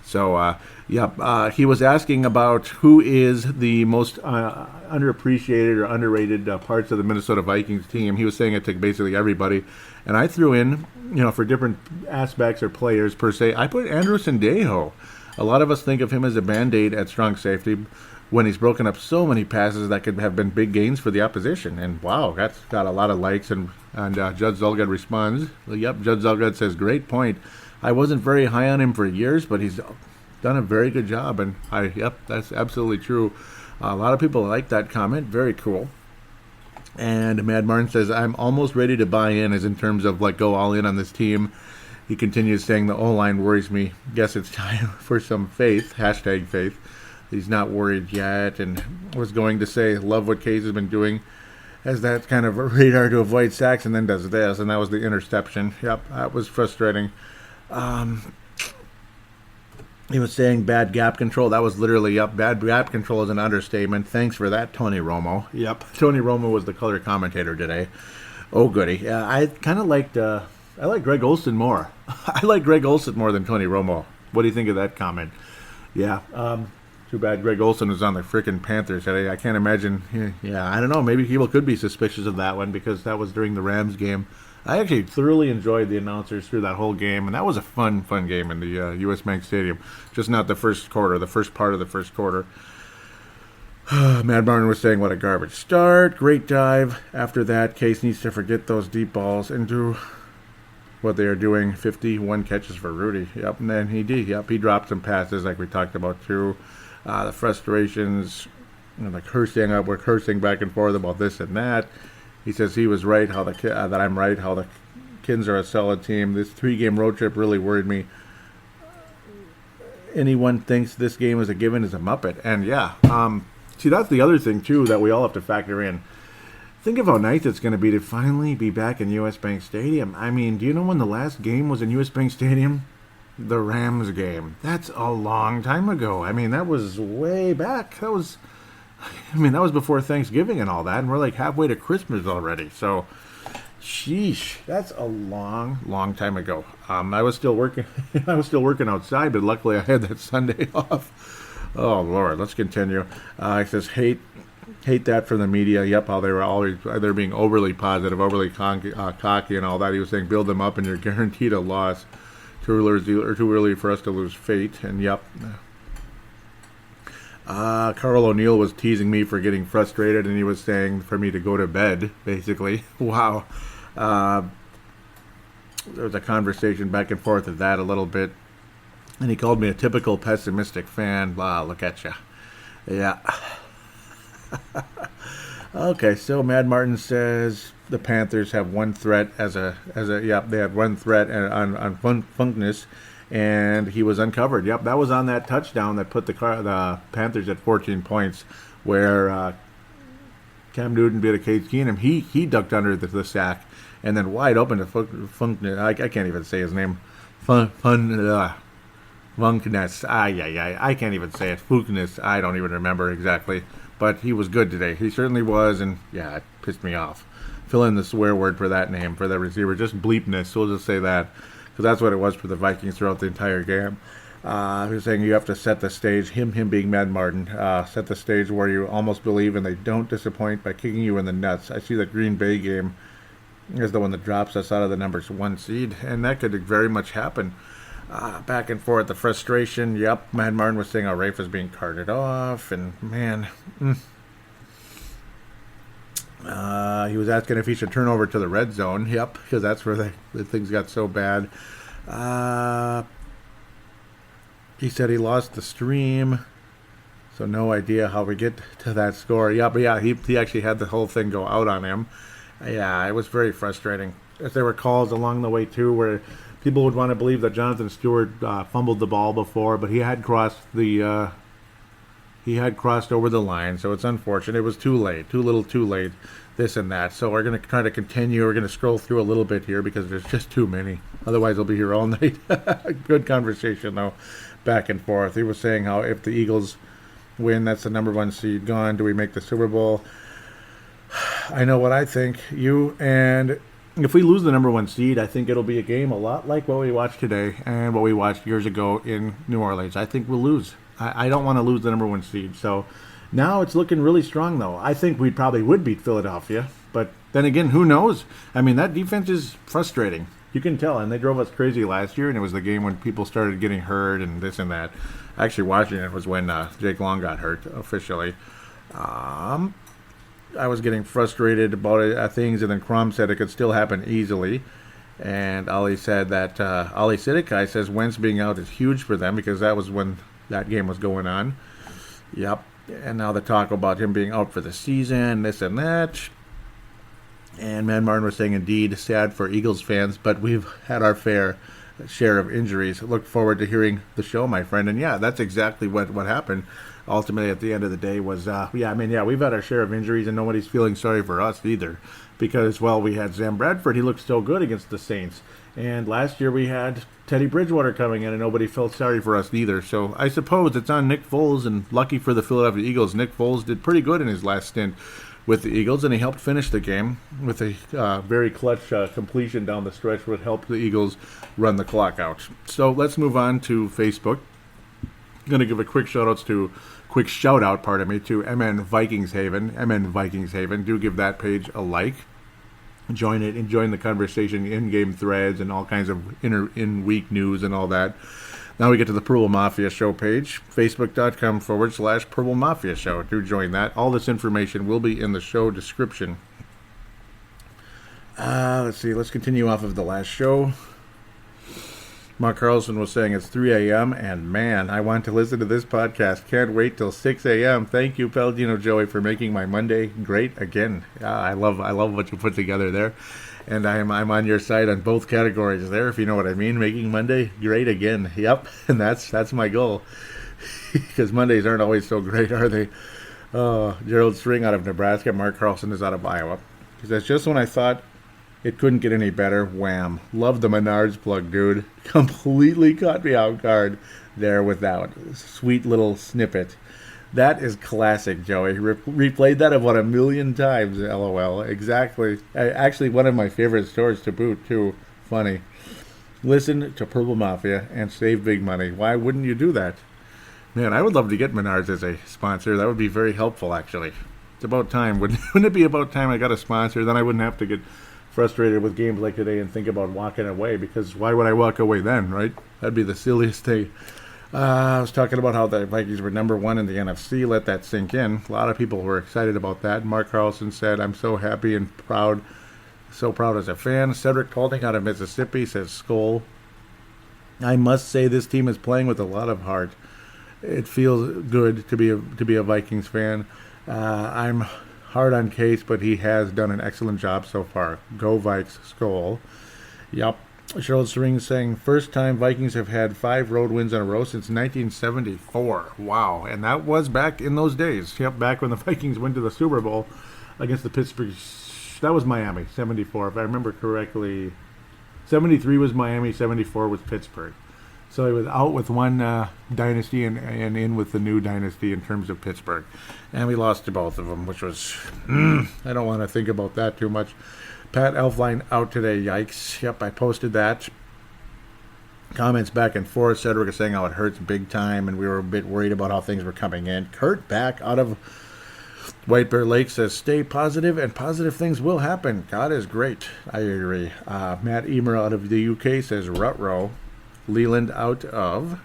So, he was asking about who is the most underappreciated or underrated parts of the Minnesota Vikings team. He was saying it to basically everybody. And I threw in, for different aspects or players per se, I put Andrew Sendejo. A lot of us think of him as a Band-Aid at strong safety when he's broken up so many passes that could have been big gains for the opposition. And, wow, that's got a lot of likes. And Judd Zolgad responds, Judd Zolgad says, great point. I wasn't very high on him for years, but he's done a very good job, and that's absolutely true. A lot of people like that comment. Very cool. And Mad Martin says, I'm almost ready to buy in, as in terms of go all in on this team. He continues saying, the O-line worries me. Guess it's time for some faith. Hashtag faith. He's not worried yet, and was going to say, love what Case has been doing. Has that kind of radar to avoid sacks, and then does this, and that was the interception. Yep, that was frustrating. He was saying bad gap control. That was literally, bad gap control is an understatement. Thanks for that, Tony Romo. Yep, Tony Romo was the color commentator today. Oh, goody. I kind of liked, I like Greg Olsen more. I like Greg Olsen more than Tony Romo. What do you think of that comment? Yeah, too bad Greg Olsen was on the frickin' Panthers today. I can't imagine. Yeah, I don't know. Maybe people could be suspicious of that one because that was during the Rams game. I actually thoroughly enjoyed the announcers through that whole game, and that was a fun game in the U.S. Bank Stadium. Just not the first quarter, the first part of the first quarter. Mad Martin was saying, what a garbage start. Great dive. After that, Case needs to forget those deep balls and do what they are doing. 51 catches for Rudy. Yep, and then he did. Yep, he dropped some passes like we talked about, too. The frustrations, we're cursing back and forth about this and that. He says he was right, that I'm right, how the Kins are a solid team. This 3-game road trip really worried me. Anyone thinks this game is a given is a muppet. And yeah, see, that's the other thing, too, that we all have to factor in. Think of how nice it's going to be to finally be back in U.S. Bank Stadium. I mean, do you know when the last game was in U.S. Bank Stadium? The Rams game. That's a long time ago. I mean, that was way back. That was before Thanksgiving and all that, and we're like halfway to Christmas already. So, sheesh, that's a long, long time ago. I was still working. I was still working outside, but luckily I had that Sunday off. Oh Lord, let's continue. It says hate that from the media. Yep, how they're being overly positive, overly cocky, and all that. He was saying build them up, and you're guaranteed a loss. Too early for us to lose faith. And yep. Carl O'Neill was teasing me for getting frustrated, and he was saying for me to go to bed, basically. Wow. There was a conversation back and forth of that a little bit. And he called me a typical pessimistic fan. Wow, look at you. Yeah. Okay, so Mad Martin says the Panthers have one threat they had one threat on Funkness, and he was uncovered. Yep, that was on that touchdown that put the Panthers at 14 points, where Cam Newton beat a Case Keenum. He ducked under the sack, and then wide open to Funkness. I can't even say his name. Funkness. I can't even say it. Funkness. I don't even remember exactly. But he was good today. He certainly was, and yeah, it pissed me off. Fill in the swear word for that name, for that receiver. Just bleepness. We'll just say that, because that's what it was for the Vikings throughout the entire game. He was saying you have to set the stage, him being Mad Martin, set the stage where you almost believe and they don't disappoint by kicking you in the nuts. I see the Green Bay game as the one that drops us out of the numbers 1 seed, and that could very much happen. Back and forth, the frustration. Yep, Mad Martin was saying how Reiff was being carted off, and man, he was asking if he should turn over to the red zone. Yep, because that's where the things got so bad. He said he lost the stream, so no idea how we get to that score. Yeah, but yeah, he actually had the whole thing go out on him. Yeah, it was very frustrating. As there were calls along the way too, where people would want to believe that Jonathan Stewart fumbled the ball before, but he had crossed over the line, so it's unfortunate. It was too late, too little, too late, this and that. So we're going to try to continue. We're going to scroll through a little bit here because there's just too many. Otherwise, I'll be here all night. Good conversation, though, back and forth. He was saying how if the Eagles win, that's the number 1 seed gone. Do we make the Super Bowl? I know what I think. If we lose the number 1 seed, I think it'll be a game a lot like what we watched today and what we watched years ago in New Orleans. I think we'll lose. I don't want to lose the number 1 seed. So now it's looking really strong, though. I think we probably would beat Philadelphia. But then again, who knows? I mean, that defense is frustrating. You can tell. And they drove us crazy last year, and it was the game when people started getting hurt and this and that. Actually, watching it was when Jake Long got hurt officially. I was getting frustrated about things, and then Crum said it could still happen easily. And Ali said that Ali Sidikai says Wentz being out is huge for them because that was when that game was going on. Yep. And now the talk about him being out for the season, this and that. And Mad Martin was saying, indeed, sad for Eagles fans, but we've had our fair share of injuries. Look forward to hearing the show, my friend. And yeah, that's exactly what happened. Ultimately, at the end of the day, was we've had our share of injuries, and nobody's feeling sorry for us either, because we had Sam Bradford. He looked so good against the Saints, and last year we had Teddy Bridgewater coming in, and nobody felt sorry for us either. So I suppose it's on Nick Foles, and lucky for the Philadelphia Eagles, Nick Foles did pretty good in his last stint with the Eagles, and he helped finish the game with a very clutch completion down the stretch, which helped the Eagles run the clock out. So let's move on to Facebook. I'm going to give a quick shout out to MN Vikings Haven. Do give that page a like. Join it and join the conversation, in-game threads, and all kinds of in-week news and all that. Now we get to the Purple Mafia Show page, facebook.com/Purple Mafia Show. Do join that. All this information will be in the show description. Let's see. Let's continue off of the last show. Mark Carlson was saying it's 3 a.m. and man, I want to listen to this podcast. Can't wait till 6 a.m. Thank you, Paladino Joey, for making my Monday great again. I love what you put together there, and I'm on your side on both categories there, if you know what I mean. Making Monday great again. Yep, and that's my goal, because Mondays aren't always so great, are they? Gerald String out of Nebraska. Mark Carlson is out of Iowa. He says, just when I thought it couldn't get any better, wham. Love the Menards plug, dude. Completely caught me off guard there with that sweet little snippet. That is classic, Joey. Replayed that about 1 million times, LOL. Exactly. Actually, one of my favorite stories to boot, too. Funny. Listen to Purple Mafia and save big money. Why wouldn't you do that? Man, I would love to get Menards as a sponsor. That would be very helpful, actually. It's about time. Wouldn't it be about time I got a sponsor? Then I wouldn't have to get frustrated with games like today and think about walking away, because why would I walk away then, right? That'd be the silliest thing. I was talking about how the Vikings were number 1 in the NFC. Let that sink in. A lot of people were excited about that. Mark Carlson said, I'm so happy and proud, so proud as a fan. Cedric Paulding out of Mississippi says, Skull. I must say this team is playing with a lot of heart. It feels good to be a Vikings fan. I'm hard on Case, but he has done an excellent job so far. Go Vikes, Skull. Yep. Cheryl String saying, first time Vikings have had 5 road wins in a row since 1974. Wow. And that was back in those days. Yep, back when the Vikings went to the Super Bowl against the Pittsburgh. That was Miami, 74. If I remember correctly, 73 was Miami, 74 was Pittsburgh. So he was out with one dynasty and in with the new dynasty in terms of Pittsburgh. And we lost to both of them, which was, I don't want to think about that too much. Pat Elflein out today, yikes. Yep, I posted that. Comments back and forth. Cedric is saying how it hurts big time, and we were a bit worried about how things were coming in. Kurt back out of White Bear Lake says, stay positive, and positive things will happen. God is great. I agree. Matt Emer out of the UK says, Rutrow. Leland out of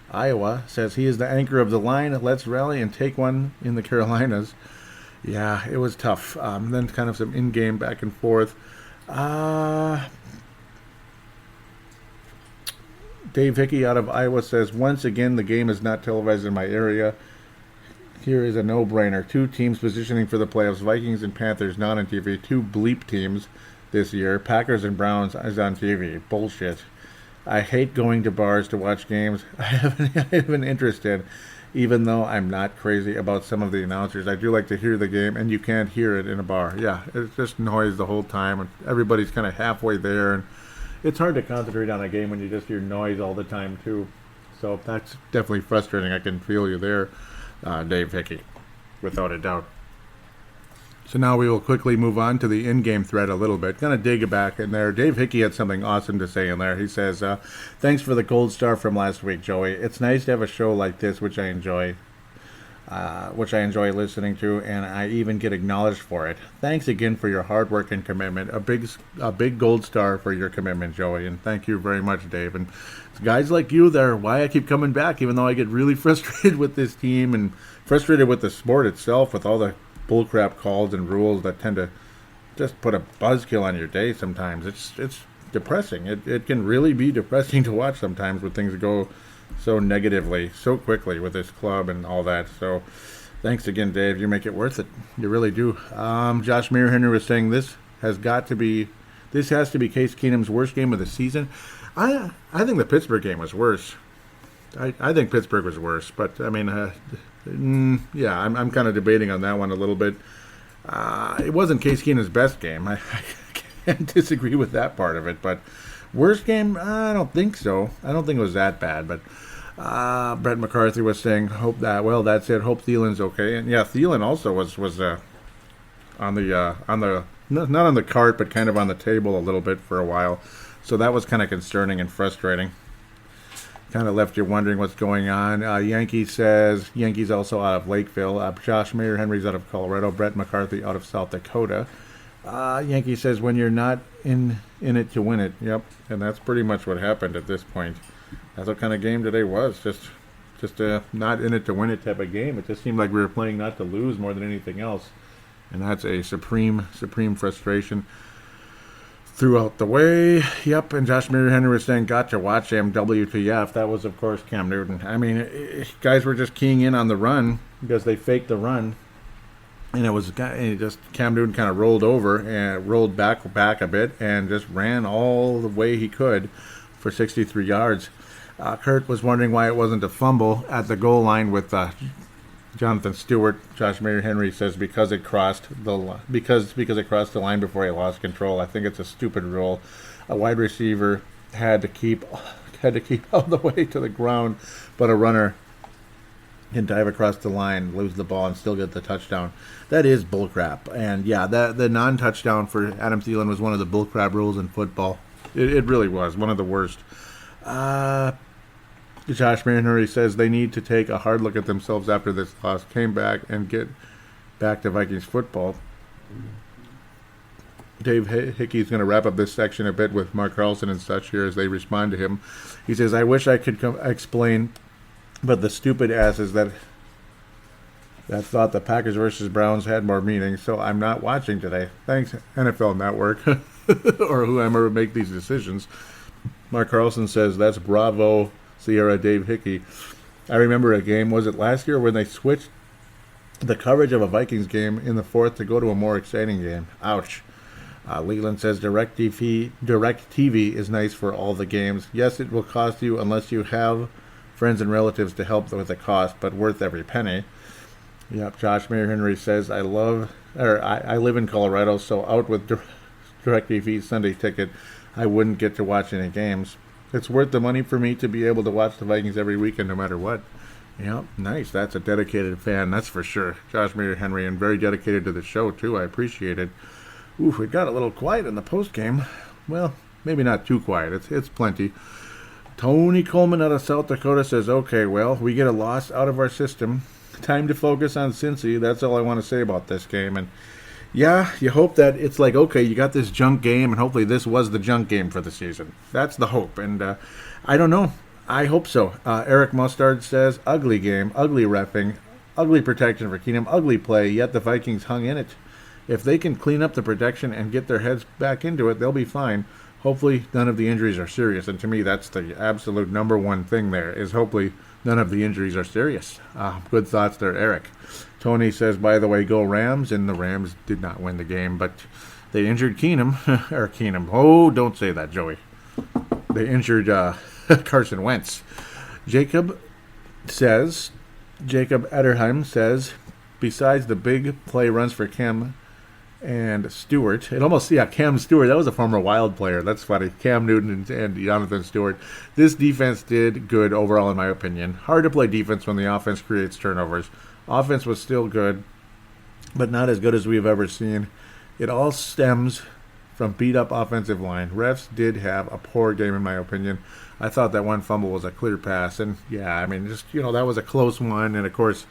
Iowa says he is the anchor of the line. Let's rally and take one in the Carolinas. Yeah, it was tough. Then kind of some in-game back and forth. Dave Hickey out of Iowa says, once again, the game is not televised in my area. Here is a no-brainer. 2 teams positioning for the playoffs. Vikings and Panthers not on TV. 2 bleep teams this year. Packers and Browns is on TV. Bullshit. I hate going to bars to watch games I have an interest in, even though I'm not crazy about some of the announcers. I do like to hear the game, and you can't hear it in a bar. Yeah, it's just noise the whole time, and everybody's kind of halfway there, and it's hard to concentrate on a game when you just hear noise all the time, too. So that's definitely frustrating. I can feel you there, Dave Hickey, without a doubt. So now we will quickly move on to the in-game thread a little bit. Going to dig back in there. Dave Hickey had something awesome to say in there. He says, thanks for the gold star from last week, Joey. It's nice to have a show like this, which I enjoy listening to, and I even get acknowledged for it. Thanks again for your hard work and commitment. A big gold star for your commitment, Joey, and thank you very much, Dave. And guys like you, they're why I keep coming back, even though I get really frustrated with this team and frustrated with the sport itself, with all the bullcrap calls and rules that tend to just put a buzzkill on your day sometimes. It's depressing. It can really be depressing to watch sometimes when things go so negatively, so quickly with this club and all that. So thanks again, Dave. You make it worth it. You really do. Josh Henry was saying this has to be Case Keenum's worst game of the season. I think the Pittsburgh game was worse. I think Pittsburgh was worse, but I mean, yeah, I'm kind of debating on that one a little bit. It wasn't Case Keenum's best game. I can't disagree with that part of it, but worst game, I don't think so. I don't think it was that bad, but Brett McCarthy was saying, that's it. Hope Thielen's okay, and yeah, Theilen also was on the not on the cart, but kind of on the table a little bit for a while. So that was kind of concerning and frustrating. Kind of left you wondering what's going on. Yankee says, Yankees also out of Lakeville. Josh Mayer Henry's out of Colorado. Brett McCarthy out of South Dakota. Yankee says, when you're not in it to win it. Yep, and that's pretty much what happened at this point. That's what kind of game today was. Just a not in it to win it type of game. It just seemed like we were playing not to lose more than anything else. And that's a supreme frustration. threw out the way. Yep, and Josh Henry was saying, gotcha, watch him, WTF. That was, of course, Cam Newton. I mean, guys were just keying in on the run because they faked the run. And Cam Newton kind of rolled over and rolled back a bit and just ran all the way he could for 63 yards. Kurt was wondering why it wasn't a fumble at the goal line with Jonathan Stewart. Josh Henry says because it crossed the line before he lost control. I think it's a stupid rule. A wide receiver had to keep all the way to the ground, but a runner can dive across the line, lose the ball, and still get the touchdown. That is bullcrap. And yeah, the non-touchdown for Adam Theilen was one of the bullcrap rules in football. It really was one of the worst. Josh Henry says they need to take a hard look at themselves after this loss. Came back and get back to Vikings football. Dave Hickey's going to wrap up this section a bit with Mark Carlson and such here as they respond to him. He says, I wish I could explain, but the stupid asses that thought the Packers versus Browns had more meaning, so I'm not watching today. Thanks, NFL Network, or whoever make these decisions. Mark Carlson says, that's bravo, Sierra Dave Hickey. I remember a game, was it last year, when they switched the coverage of a Vikings game in the fourth to go to a more exciting game. Ouch. Leland says direct TV is nice for all the games. Yes, it will cost you unless you have friends and relatives to help with the cost, but worth every penny. Yep, Josh Henry says, I live in Colorado, so out with direct TV Sunday ticket, I wouldn't get to watch any games. It's worth the money for me to be able to watch the Vikings every weekend no matter what. Yep, nice. That's a dedicated fan, that's for sure. Josh Henry, and very dedicated to the show, too. I appreciate it. Oof, it got a little quiet in the postgame. Well, maybe not too quiet. It's plenty. Tony Coleman out of South Dakota says, okay, well, we get a loss out of our system. Time to focus on Cincy. That's all I want to say about this game. And yeah, you hope that it's like, okay, you got this junk game, and hopefully this was the junk game for the season. That's the hope. And I don't know. I hope so. Eric Mustard says, ugly game, ugly reffing, ugly protection for Keenum, ugly play, yet the Vikings hung in it. If they can clean up the protection and get their heads back into it, they'll be fine. Hopefully none of the injuries are serious. And to me, that's the absolute number one thing there, is hopefully none of the injuries are serious. Good thoughts there, Eric. Tony says, by the way, go Rams. And the Rams did not win the game, but they injured Keenum. Oh, don't say that, Joey. They injured Carson Wentz. Jacob Ederheim says, besides the big play runs for Cam and Stewart, Cam Stewart, that was a former Wild player. That's funny. Cam Newton and Jonathan Stewart. This defense did good overall, in my opinion. Hard to play defense when the offense creates turnovers. Offense was still good, but not as good as we've ever seen. It all stems from beat-up offensive line. Refs did have a poor game, in my opinion. I thought that one fumble was a clear pass, and yeah, I mean, that was a close one, and of course,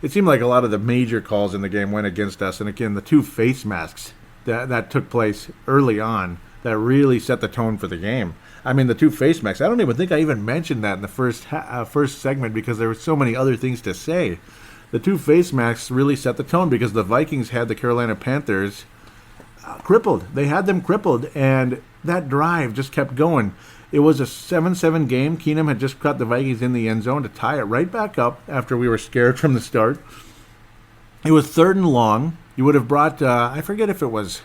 it seemed like a lot of the major calls in the game went against us. And again, the two face masks that took place early on that really set the tone for the game. I mean, the two face masks, I don't even think I even mentioned that in the first segment because there were so many other things to say. The two face masks really set the tone because the Vikings had the Carolina Panthers crippled. They had them crippled, and that drive just kept going. It was a 7-7 game. Keenum had just caught the Vikings in the end zone to tie it right back up after we were scared from the start. It was 3rd and long. You would have brought, I forget if it was,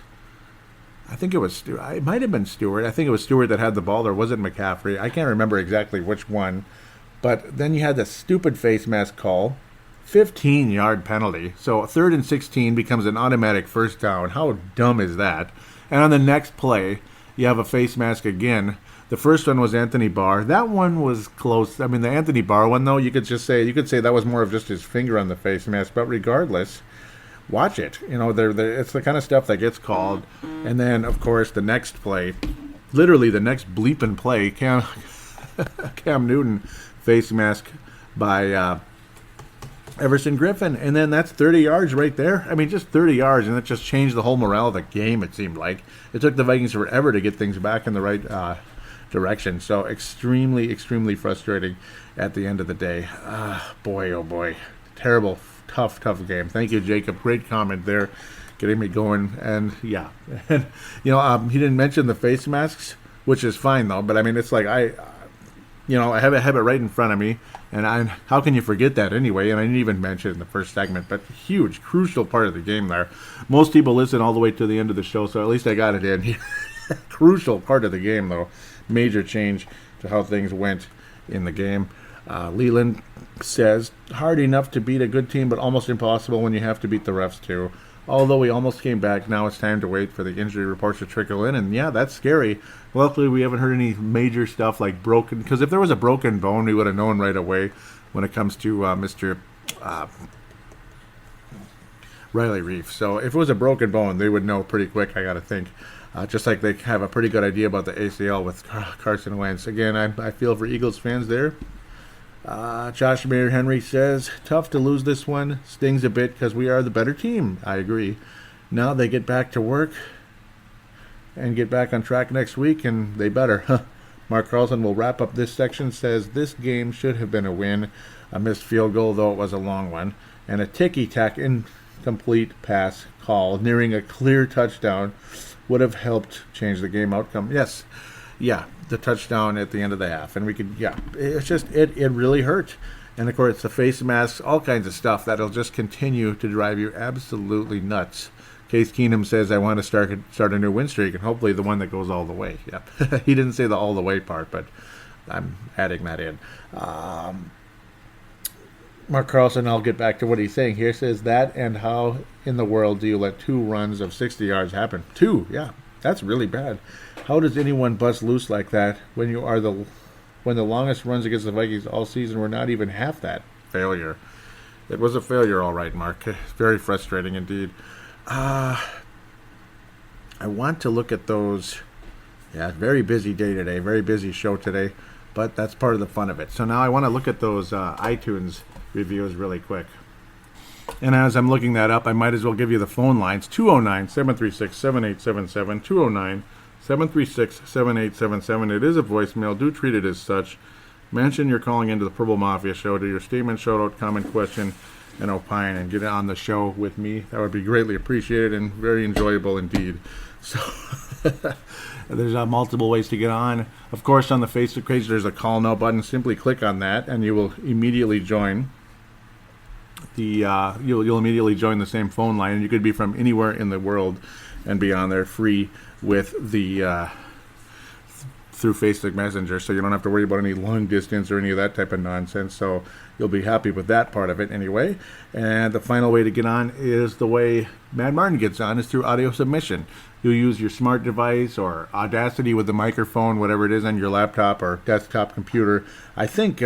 I think it was Stewart. It might have been Stewart. I think it was Stewart that had the ball, or was it McCaffrey? I can't remember exactly which one. But then you had the stupid face mask call. 15-yard penalty. So 3rd and 16 becomes an automatic first down. How dumb is that? And on the next play, you have a face mask again. The first one was Anthony Barr. That one was close. I mean, the Anthony Barr one, though, you could say that was more of just his finger on the face mask. But regardless, watch it. It's the kind of stuff that gets called. And then, of course, the next play, literally the next bleeping play, Cam Newton face mask by Everson Griffin, and then that's 30 yards right there. I mean, just 30 yards, and that just changed the whole morale of the game, it seemed like. It took the Vikings forever to get things back in the right direction, so extremely, extremely frustrating at the end of the day. Boy, oh boy. Terrible, tough game. Thank you, Jacob. Great comment there. getting me going. And yeah, and he didn't mention the face masks, which is fine though. But I mean, it's like I have it right in front of me, and how can you forget that anyway? And I didn't even mention it in the first segment, but huge, crucial part of the game there. Most people listen all the way to the end of the show, so at least I got it in. Crucial part of the game, though. Major change to how things went in the game. Leland says, hard enough to beat a good team, but almost impossible when you have to beat the refs, too. Although we almost came back, now it's time to wait for the injury reports to trickle in. And yeah, that's scary. Luckily, we haven't heard any major stuff like broken, because if there was a broken bone, we would have known right away when it comes to Mr. Riley Reiff. So if it was a broken bone, they would know pretty quick, I got to think. Just like they have a pretty good idea about the ACL with Carson Wentz. Again, I feel for Eagles fans there. Josh Mayer Henry says, tough to lose this one. Stings a bit because we are the better team. I agree. Now they get back to work and get back on track next week, and they better. Mark Carlson will wrap up this section, says this game should have been a win. A missed field goal, though it was a long one, and a ticky-tack incomplete pass call nearing a clear touchdown would have helped change the game outcome. Yes, yeah, the touchdown at the end of the half. And we could, it's just, it really hurt. And of course, the face masks, all kinds of stuff that'll just continue to drive you absolutely nuts. Case Keenum says, I want to start a new win streak, and hopefully the one that goes all the way. Yeah, he didn't say the all the way part, but I'm adding that in. Mark Carlson, I'll get back to what he's saying here, says that, and how in the world do you let 2 runs of 60 yards happen? 2, yeah, that's really bad. How does anyone bust loose like that when when the longest runs against the Vikings all season were not even half that? Failure. It was a failure, all right, Mark. Very frustrating indeed. I want to look at those. Yeah, very busy day today, very busy show today, but that's part of the fun of it. So now I want to look at those iTunes reviews really quick. And as I'm looking that up, I might as well give you the phone lines. 209-736-7877, 209-736-7877. It is a voicemail. Do treat it as such. Mention you're calling into the Purple Mafia show. Do your statement, shout out, comment, question, and opine, and get on the show with me. That would be greatly appreciated and very enjoyable indeed. So there's multiple ways to get on. Of course, on the Facebook page, there's a call now button. Simply click on that, and you will immediately join you'll immediately join the same phone line, and you could be from anywhere in the world and be on there free with the through Facebook Messenger, so you don't have to worry about any long distance or any of that type of nonsense. So you'll be happy with that part of it anyway. And the final way to get on is the way Mad Martin gets on, is through audio submission. You use your smart device or Audacity with the microphone, whatever it is, on your laptop or desktop computer. I think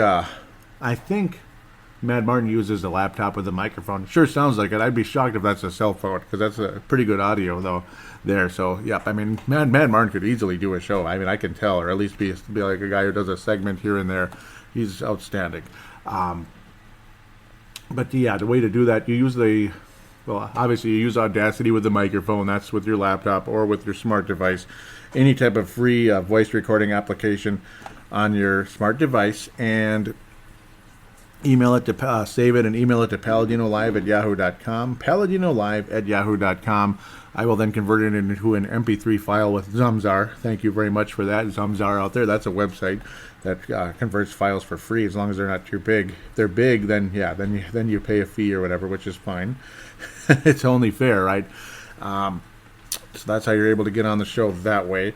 Mad Martin uses a laptop with a microphone. Sure sounds like it. I'd be shocked if that's a cell phone, because that's a pretty good audio though there. So yeah, I mean, Mad Martin could easily do a show. I mean, I can tell, or at least be like a guy who does a segment here and there. He's outstanding. But yeah, the way to do that, you use obviously you use Audacity with the microphone. That's with your laptop or with your smart device. Any type of free voice recording application on your smart device, and email it to save it and email it to paladinolive@yahoo.com. paladinolive@yahoo.com. I will then convert it into an MP3 file with Zamzar. Thank you very much for that, Zamzar out there. That's a website that converts files for free as long as they're not too big. If they're big, then you pay a fee or whatever, which is fine. It's only fair, right? So that's how you're able to get on the show that way.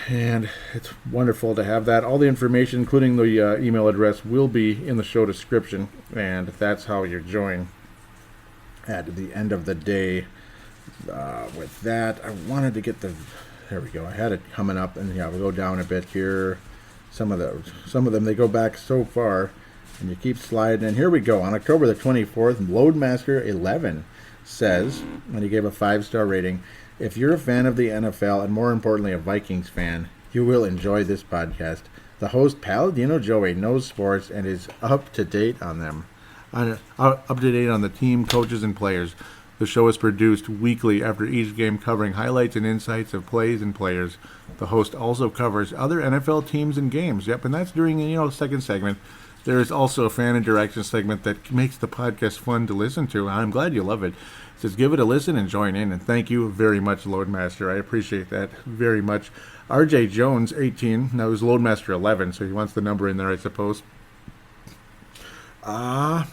And it's wonderful to have that. All the information, including the email address, will be in the show description. And that's how you join at the end of the day. With that, I wanted to get there we go. I had it coming up, and yeah, we'll go down a bit here. Some of them, they go back so far, and you keep sliding. And here we go. On October the 24th, Loadmaster11 says, and he gave a 5-star rating, if you're a fan of the NFL, and more importantly a Vikings fan, you will enjoy this podcast. The host, Paladino Joey, knows sports and is up to date on them. Up to date on the team, coaches, and players. The show is produced weekly after each game, covering highlights and insights of plays and players. The host also covers other NFL teams and games. Yep, and that's during, second segment, There is also a fan interaction segment that makes the podcast fun to listen to. I'm glad you love it. It says, give it a listen and join in. And thank you very much, Loadmaster. I appreciate that very much. RJ Jones, 18. Now, it was Loadmaster 11, so he wants the number in there, I suppose. RJ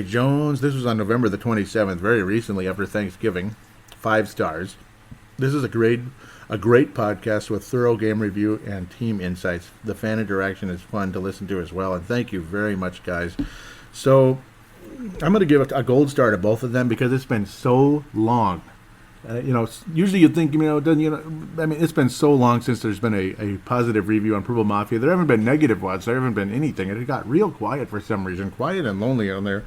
Jones, this was on November the 27th, very recently after Thanksgiving. 5 stars. This is a great podcast with thorough game review and team insights. The fan interaction is fun to listen to as well, and thank you very much, guys. So, I'm going to give a gold star to both of them because it's been so long. Usually you'd think, it's been so long since there's been a positive review on Purple Mafia. There haven't been negative ones. There haven't been anything. It got real quiet for some reason. Quiet and lonely on there.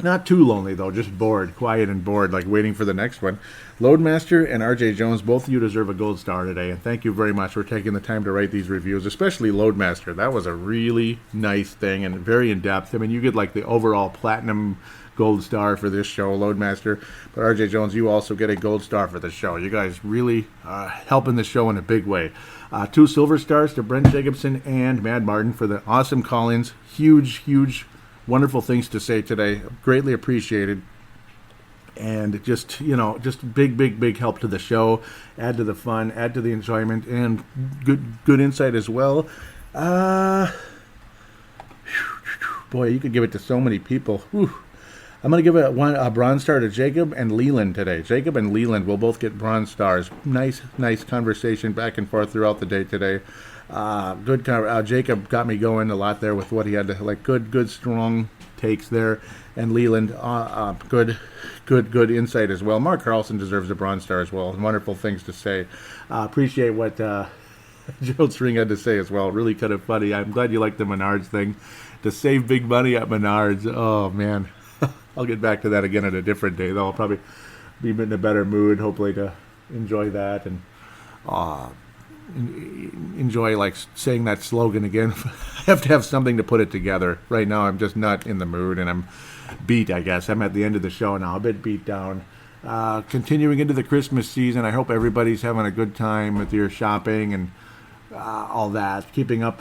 Not too lonely, though. Just bored. Quiet and bored, like waiting for the next one. Loadmaster and RJ Jones, both of you deserve a gold star today. And thank you very much for taking the time to write these reviews, especially Loadmaster. That was a really nice thing and very in-depth. I mean, you get like the overall platinum gold star for this show, Loadmaster. But RJ Jones, you also get a gold star for the show. You guys really helping the show in a big way. 2 silver stars to Brent Jacobson and Mad Martin for the awesome call-ins. Huge, wonderful things to say today. Greatly appreciated. And just big help to the show. Add to the fun, add to the enjoyment, and good insight as well. Boy, you could give it to so many people. Whew. I'm going to give a bronze star to Jacob and Leland today. Jacob and Leland will both get bronze stars. Nice conversation back and forth throughout the day today. Jacob got me going a lot there with what he had to, like, good strong takes there. And Leland, good insight as well. Mark Carlson deserves a bronze star as well. Wonderful things to say. Appreciate what Joe String had to say as well. Really kind of funny. I'm glad you liked the Menards thing. To save big money at Menards. Oh, man. I'll get back to that again at a different day, though. I'll probably be in a better mood, hopefully, to enjoy that and enjoy, like, saying that slogan again. I have to have something to put it together. Right now, I'm just not in the mood, and I'm beat, I guess. I'm at the end of the show now, a bit beat down. Continuing into the Christmas season, I hope everybody's having a good time with your shopping and all that. Keeping up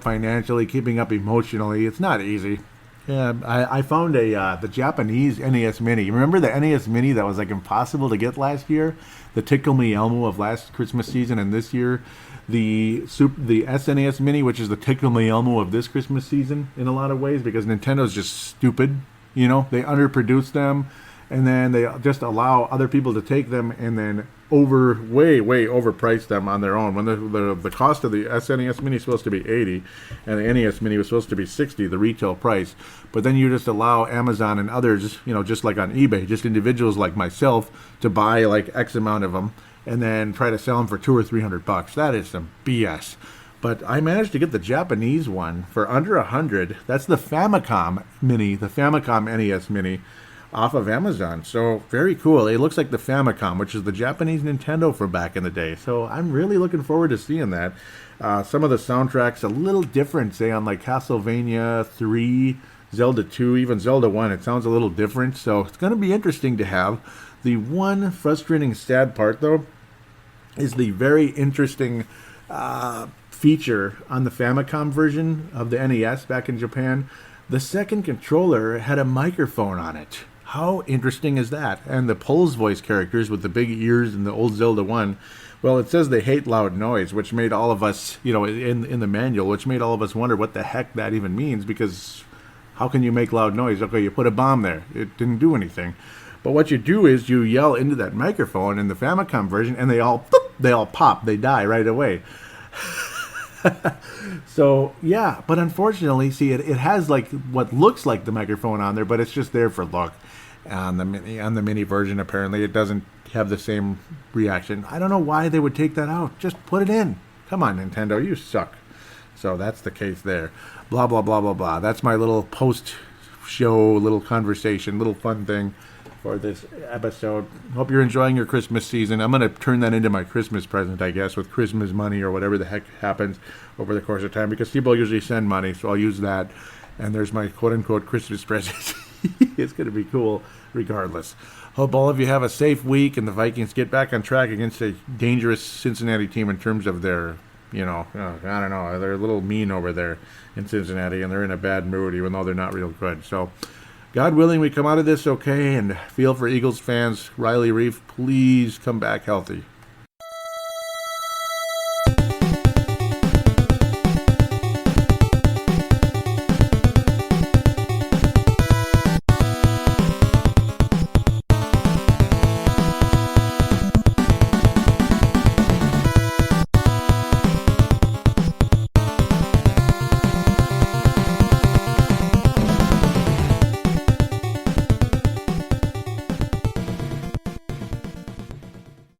financially, keeping up emotionally. It's not easy. Yeah, I found the Japanese NES Mini. You remember the NES Mini that was like impossible to get last year? The Tickle Me Elmo of last Christmas season, and this year the SNES Mini, which is the Tickle Me Elmo of this Christmas season in a lot of ways, because Nintendo's just stupid. They underproduce them, and then they just allow other people to take them and then way overprice them on their own. When the cost of the SNES Mini is supposed to be $80 and the NES Mini was supposed to be $60, the retail price. But then you just allow Amazon and others, just like on eBay, just individuals like myself, to buy like X amount of them and then try to sell them for $200 or $300. That is some BS. But I managed to get the Japanese one for under $100. That's the Famicom Mini, the Famicom NES Mini, off of Amazon. So very cool. It looks like the Famicom, which is the Japanese Nintendo from back in the day. So I'm really looking forward to seeing that. Some of the soundtracks a little different, say on like Castlevania 3, Zelda 2, even Zelda 1. It sounds a little different. So it's going to be interesting to have. The one frustrating sad part, though, is the very interesting feature on the Famicom version of the NES back in Japan. The second controller had a microphone on it. How interesting is that? And the Pulse voice characters with the big ears in the old Zelda 1, well, it says they hate loud noise, which made all of us, in the manual, which made all of us wonder what the heck that even means, because how can you make loud noise? Okay, you put a bomb there. It didn't do anything. But what you do is you yell into that microphone in the Famicom version, and they all pop. They die right away. So, yeah, but unfortunately, see, it has like what looks like the microphone on there, but it's just there for look. On the mini version, apparently, it doesn't have the same reaction. I don't know why they would take that out. Just put it in. Come on, Nintendo, you suck. So that's the case there. Blah, blah, blah, blah, blah. That's my little post-show, little conversation, little fun thing for this episode. Hope you're enjoying your Christmas season. I'm going to turn that into my Christmas present, I guess, with Christmas money or whatever the heck happens over the course of time, because people usually send money, so I'll use that. And there's my quote-unquote Christmas present. It's going to be cool regardless. Hope all of you have a safe week and the Vikings get back on track against a dangerous Cincinnati team in terms of their I don't know. They're a little mean over there in Cincinnati, and they're in a bad mood, even though they're not real good. So, God willing, we come out of this okay, and feel for Eagles fans. Riley Reiff, please come back healthy.